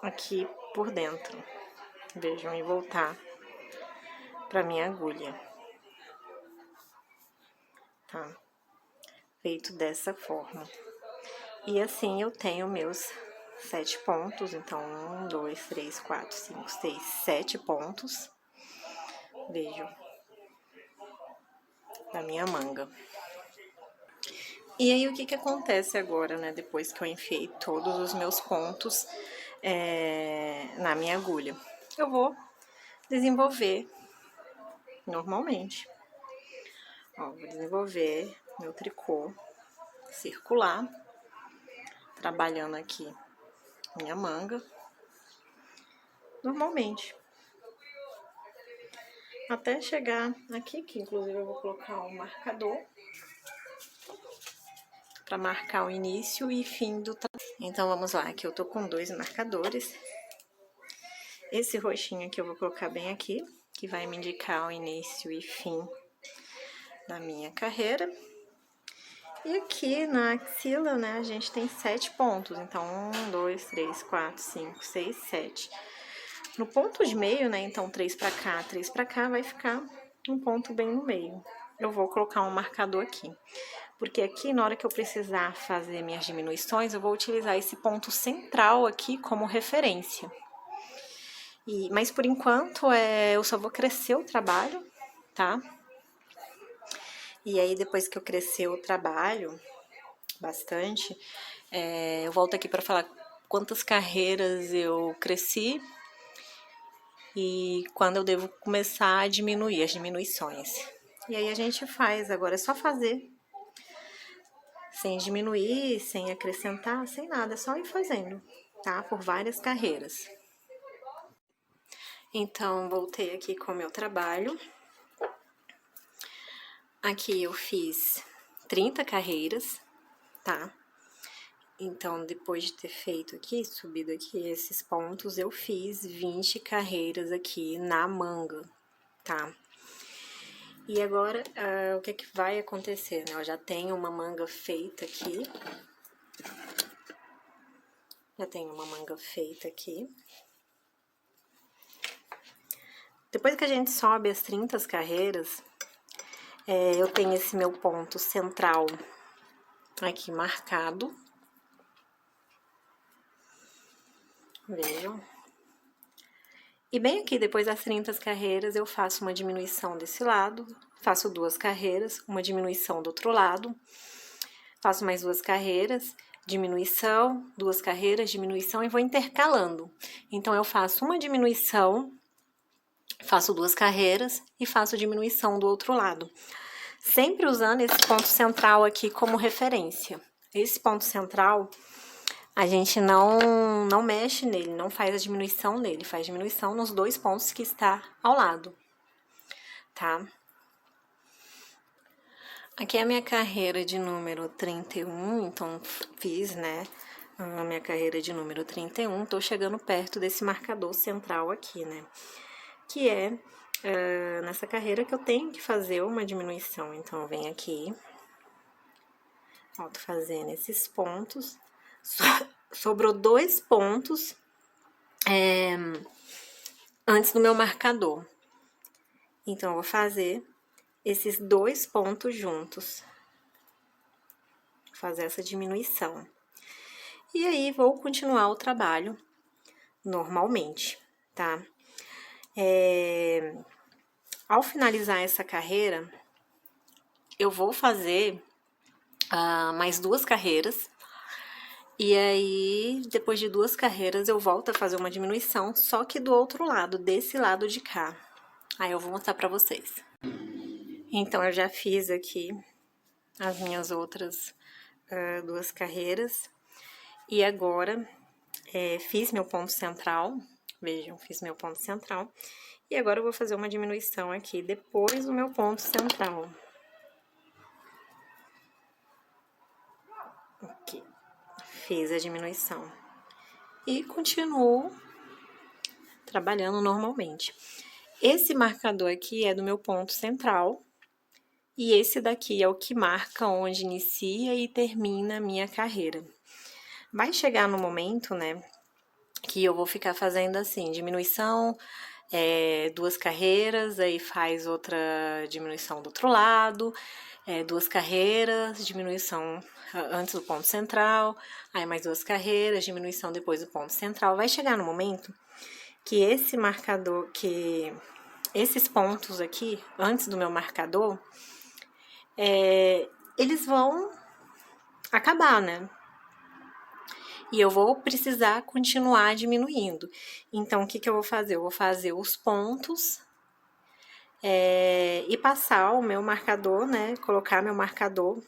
aqui por dentro. Vejam, e voltar pra minha agulha. Tá? Feito dessa forma. E assim eu tenho meus 7 pontos. Então, 1, 2, 3, 4, 5, 6, 7 pontos. Vejam. Da minha manga. E aí, o que acontece agora, né? Depois que eu enfiei todos os meus pontos na minha agulha. Eu vou desenvolver normalmente. Ó, vou desenvolver meu tricô circular, trabalhando aqui minha manga, normalmente. Até chegar aqui, que inclusive eu vou colocar um marcador para marcar o início e fim do trabalho. Então vamos lá, aqui eu tô com 2 marcadores. Esse roxinho aqui eu vou colocar bem aqui, que vai me indicar o início e fim da minha carreira. E aqui na axila, né, a gente tem 7 pontos. Então, 1, 2, 3, 4, 5, 6, 7. No ponto de meio, né, então 3 pra cá, 3 pra cá, vai ficar um ponto bem no meio. Eu vou colocar um marcador aqui. Porque aqui, na hora que eu precisar fazer minhas diminuições, eu vou utilizar esse ponto central aqui como referência. Mas por enquanto, eu só vou crescer o trabalho, tá? E aí, depois que eu crescer o trabalho bastante, eu volto aqui para falar quantas carreiras eu cresci e quando eu devo começar a diminuir as diminuições. E aí a gente faz, agora é só fazer, sem diminuir, sem acrescentar, sem nada, é só ir fazendo, tá? Por várias carreiras. Então, voltei aqui com o meu trabalho. Aqui eu fiz 30 carreiras, tá? Então, depois de ter feito aqui, subido aqui esses pontos, eu fiz 20 carreiras aqui na manga, tá? E agora, o que vai acontecer, né? Eu já tenho uma manga feita aqui. Já tenho uma manga feita aqui. Depois que a gente sobe as 30 carreiras, eu tenho esse meu ponto central aqui marcado. Vejam. E bem aqui, depois das 30 carreiras, eu faço uma diminuição desse lado, faço 2 carreiras, uma diminuição do outro lado, faço mais 2 carreiras, diminuição, 2 carreiras, diminuição e vou intercalando. Então, eu faço uma diminuição, faço 2 carreiras e faço diminuição do outro lado. Sempre usando esse ponto central aqui como referência. Esse ponto central, a gente não mexe nele, não faz a diminuição nele, faz diminuição nos 2 pontos que está ao lado, tá? Aqui é a minha carreira de número 31, então fiz, né, a minha carreira de número 31, tô chegando perto desse marcador central aqui, né, que nessa carreira que eu tenho que fazer uma diminuição. Então, eu venho aqui, ó, tô fazendo esses pontos, sobrou 2 pontos antes do meu marcador. Então, eu vou fazer esses 2 pontos juntos, fazer essa diminuição. E aí, vou continuar o trabalho normalmente, tá? Ao finalizar essa carreira, eu vou fazer mais 2 carreiras. E aí, depois de 2 carreiras, eu volto a fazer uma diminuição, só que do outro lado, desse lado de cá. Aí eu vou mostrar pra vocês. Então, eu já fiz aqui as minhas outras 2 carreiras. E agora, fiz meu ponto central. Vejam, fiz meu ponto central. E agora eu vou fazer uma diminuição aqui, depois do meu ponto central. Aqui. Fiz a diminuição. E continuo trabalhando normalmente. Esse marcador aqui é do meu ponto central. E esse daqui é o que marca onde inicia e termina a minha carreira. Vai chegar no momento, né, que eu vou ficar fazendo assim, diminuição, 2 carreiras, aí faz outra diminuição do outro lado, 2 carreiras, diminuição antes do ponto central, aí mais 2 carreiras, diminuição depois do ponto central. Vai chegar no momento que esse marcador, que esses pontos aqui, antes do meu marcador, eles vão acabar, né? E eu vou precisar continuar diminuindo. Então, o que que eu vou fazer? Eu vou fazer os pontos e passar o meu marcador, né? Colocar meu marcador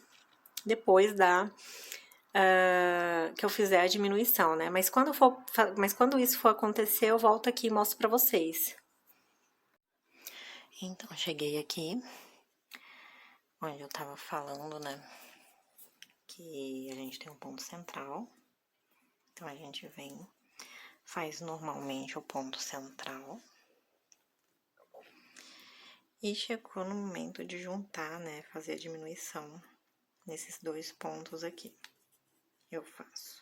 depois que eu fizer a diminuição, né? Mas quando isso for acontecer, eu volto aqui e mostro pra vocês. Então, cheguei aqui, onde eu tava falando, né? Que a gente tem um ponto central. Então, a gente vem, faz normalmente o ponto central. E chegou no momento de juntar, né? Fazer a diminuição nesses dois pontos aqui. Eu faço.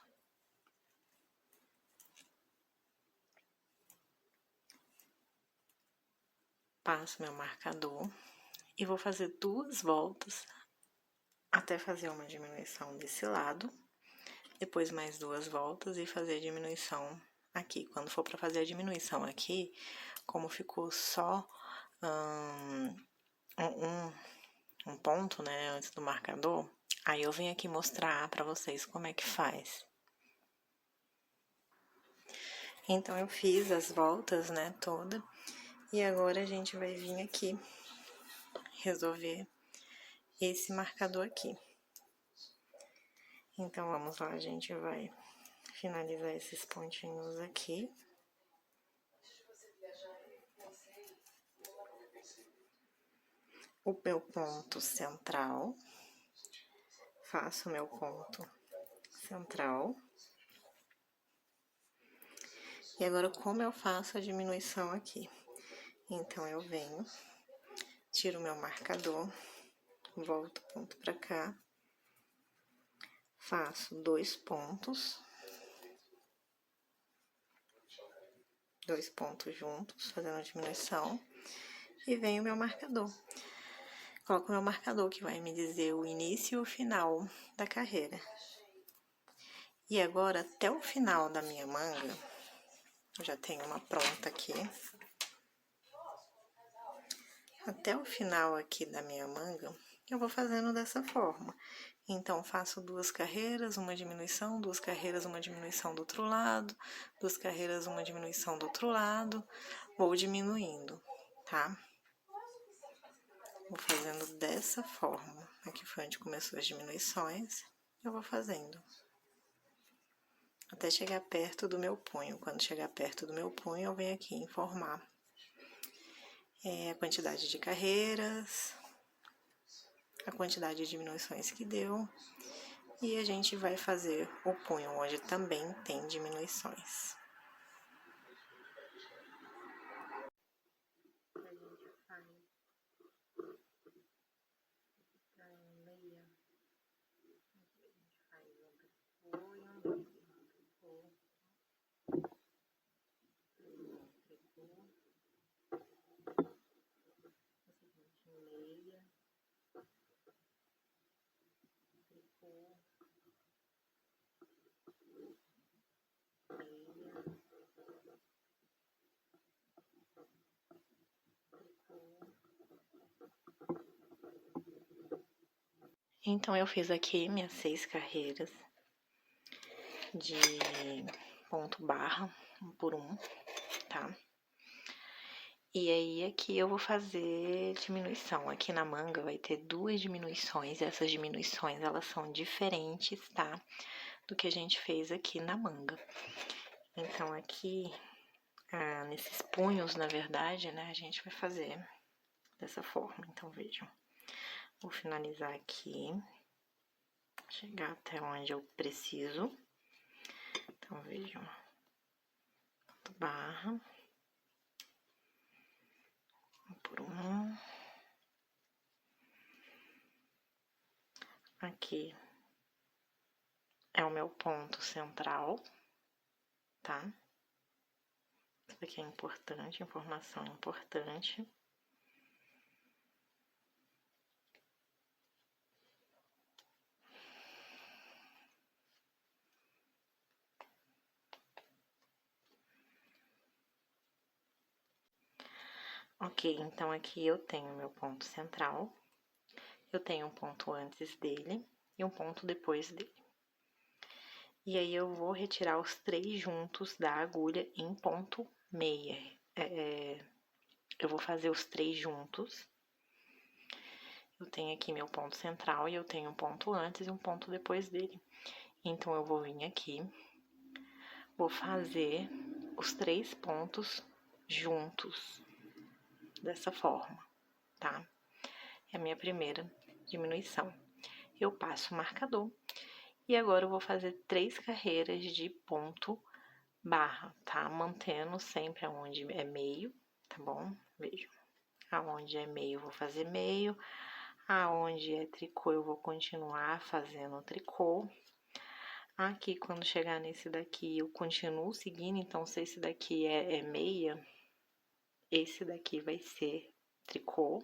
Passo meu marcador e vou fazer 2 voltas até fazer uma diminuição desse lado. Depois mais 2 voltas e fazer a diminuição aqui. Quando for para fazer a diminuição aqui, como ficou só um ponto, né, antes do marcador, aí eu venho aqui mostrar para vocês como é que faz. Então, eu fiz as voltas, né, toda, e agora a gente vai vir aqui resolver esse marcador aqui. Então, vamos lá, a gente vai finalizar esses pontinhos aqui. O meu ponto central, faço o meu ponto central. E agora, como eu faço a diminuição aqui? Então, eu venho, tiro o meu marcador, volto o ponto pra cá, faço 2 pontos, 2 pontos juntos, fazendo a diminuição, e venho o meu marcador. Coloco o meu marcador, que vai me dizer o início e o final da carreira. E agora, até o final da minha manga, eu já tenho uma pronta aqui. Até o final aqui da minha manga, eu vou fazendo dessa forma. Então, faço 2 carreiras, uma diminuição, 2 carreiras, uma diminuição do outro lado, 2 carreiras, uma diminuição do outro lado, vou diminuindo, tá? Vou fazendo dessa forma. Aqui foi onde começou as diminuições, eu vou fazendo. Até chegar perto do meu punho. Quando chegar perto do meu punho, eu venho aqui informar a quantidade de carreiras, a quantidade de diminuições que deu, e a gente vai fazer o punho, onde também tem diminuições. Então, eu fiz aqui minhas 6 carreiras de ponto barra, 1 por 1, tá? E aí, aqui eu vou fazer diminuição. Aqui na manga vai ter 2 diminuições, e essas diminuições, elas são diferentes, tá? Do que a gente fez aqui na manga. Então, aqui, nesses punhos, na verdade, né, a gente vai fazer dessa forma. Então, vejam. Vou finalizar aqui, chegar até onde eu preciso. Então, vejam, ponto barra, 1 por 1. Aqui é o meu ponto central, tá? Isso aqui é importante, informação importante. Ok, então aqui eu tenho meu ponto central, eu tenho um ponto antes dele, e um ponto depois dele. E aí eu vou retirar os 3 juntos da agulha em ponto meia. Eu vou fazer os 3 juntos. Eu tenho aqui meu ponto central e eu tenho um ponto antes e um ponto depois dele. Então, eu vou vir aqui, vou fazer os 3 pontos juntos, dessa forma, tá? É a minha primeira diminuição. Eu passo o marcador e agora eu vou fazer 3 carreiras de ponto barra, tá? Mantendo sempre aonde é meio, tá bom? Vejam. Aonde é meio, eu vou fazer meio. Aonde é tricô, eu vou continuar fazendo tricô. Aqui, quando chegar nesse daqui, eu continuo seguindo. Então, se esse daqui é meia, esse daqui vai ser tricô.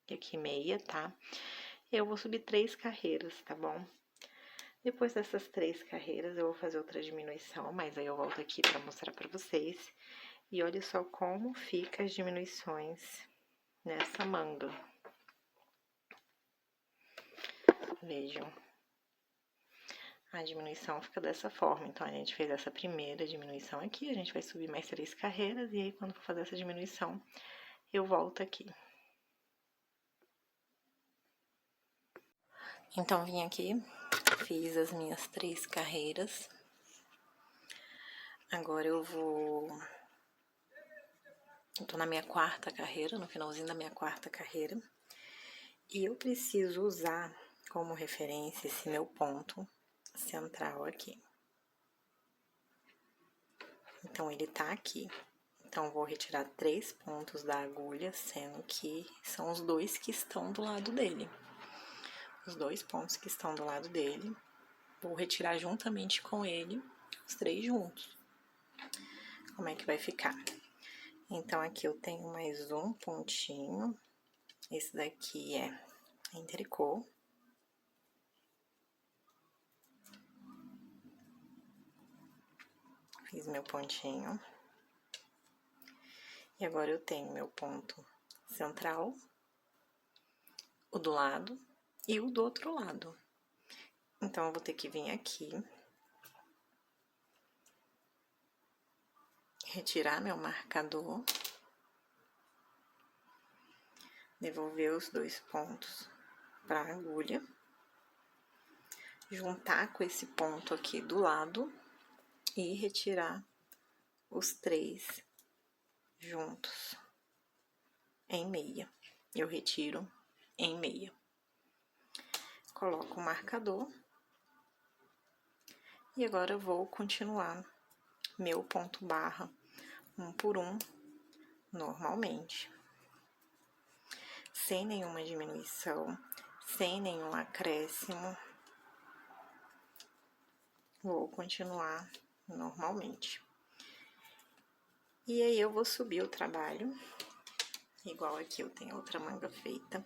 E aqui meia, tá? Eu vou subir 3 carreiras, tá bom? Depois dessas 3 carreiras, eu vou fazer outra diminuição, mas aí eu volto aqui pra mostrar pra vocês. E olha só como fica as diminuições nessa manga. Vejam. A diminuição fica dessa forma. Então, a gente fez essa primeira diminuição aqui, a gente vai subir mais 3 carreiras, e aí, quando for fazer essa diminuição, eu volto aqui. Então, vim aqui, fiz as minhas 3 carreiras. Agora eu tô na minha 4ª carreira, no finalzinho da minha 4ª carreira. E eu preciso usar como referência esse meu ponto central aqui. Então, ele tá aqui. Então, vou retirar 3 pontos da agulha, sendo que são os 2 que estão do lado dele. Os 2 pontos que estão do lado dele, vou retirar juntamente com ele os 3 juntos. Como é que vai ficar? Então, aqui eu tenho mais um pontinho. Esse daqui é em tricô. Fiz meu pontinho. E agora eu tenho meu ponto central, o do lado e o do outro lado. Então, eu vou ter que vir aqui, retirar meu marcador, devolver os 2 pontos para a agulha, juntar com esse ponto aqui do lado e retirar os 3 juntos em meia. Eu retiro em meia. Coloco o marcador e agora eu vou continuar meu ponto barra um por um normalmente, sem nenhuma diminuição, sem nenhum acréscimo. Vou continuar normalmente. E aí, eu vou subir o trabalho, igual aqui eu tenho outra manga feita.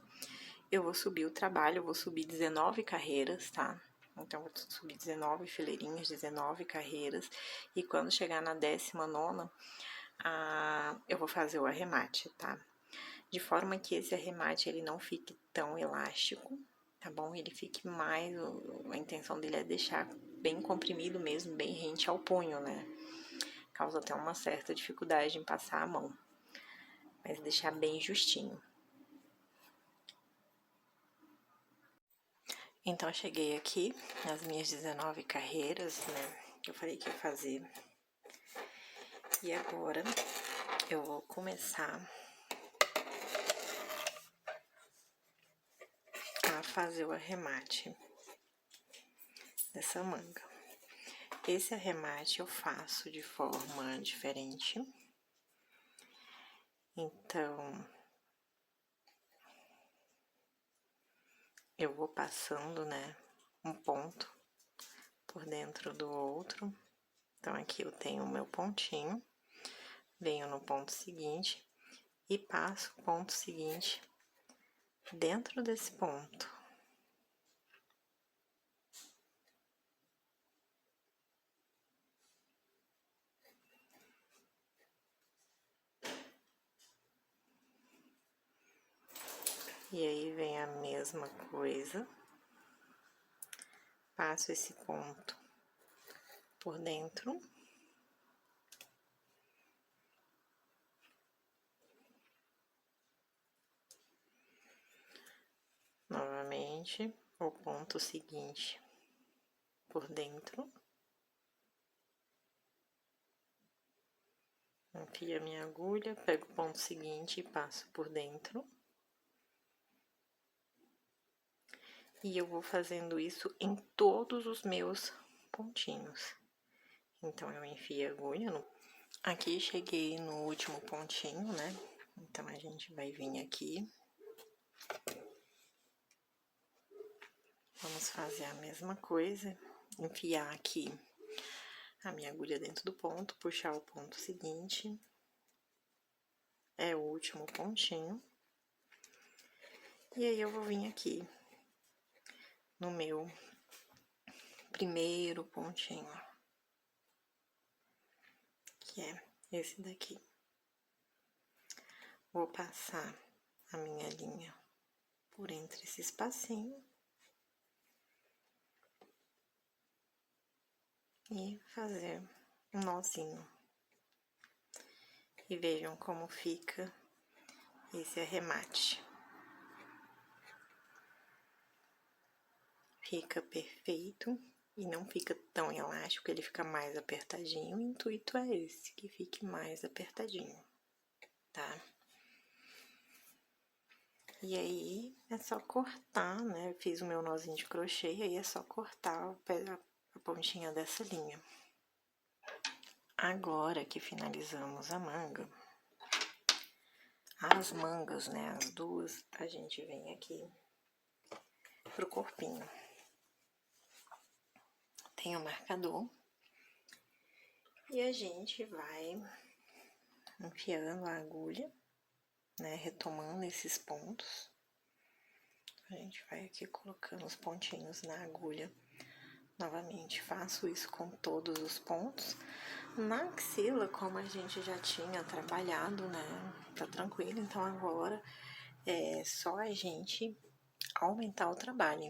Eu vou subir o trabalho, eu vou subir 19 carreiras, tá? Então, eu vou subir 19 fileirinhas, 19 carreiras. E quando chegar na 19ª, eu vou fazer o arremate, tá? De forma que esse arremate, ele não fique tão elástico, tá bom? Ele fique mais, a intenção dele é deixar bem comprimido mesmo, bem rente ao punho, né? Causa até uma certa dificuldade em passar a mão, mas deixar bem justinho. Então, cheguei aqui nas minhas 19 carreiras, né? Que eu falei que ia fazer. E agora, eu vou começar a fazer o arremate dessa manga. Esse arremate eu faço de forma diferente. Então, eu vou passando, né, um ponto por dentro do outro. Então, aqui eu tenho o meu pontinho, venho no ponto seguinte e passo o ponto seguinte dentro desse ponto. E aí, vem a mesma coisa. Passo esse ponto por dentro. Novamente, o ponto seguinte por dentro. Enfio a minha agulha, pego o ponto seguinte e passo por dentro. E eu vou fazendo isso em todos os meus pontinhos. Então, eu enfio a agulha no... Aqui, cheguei no último pontinho, né? Então, a gente vai vir aqui. Vamos fazer a mesma coisa. Enfiar aqui a minha agulha dentro do ponto, puxar o ponto seguinte. É o último pontinho. E aí, eu vou vir aqui no meu primeiro pontinho, que é esse daqui. Vou passar a minha linha por entre esse espacinho e fazer um nozinho. E vejam como fica esse arremate. Fica perfeito e não fica tão elástico, ele fica mais apertadinho. O intuito é esse, que fique mais apertadinho, tá? E aí, é só cortar, né? Eu fiz o meu nozinho de crochê, e aí é só cortar a pontinha dessa linha. Agora que finalizamos a manga, as mangas, né, as duas, a gente vem aqui pro corpinho. Tem o marcador e a gente vai enfiando a agulha, né, retomando esses pontos. A gente vai aqui colocando os pontinhos na agulha. Novamente, faço isso com todos os pontos. Na axila, como a gente já tinha trabalhado, né, tá tranquilo. Então, agora é só a gente aumentar o trabalho.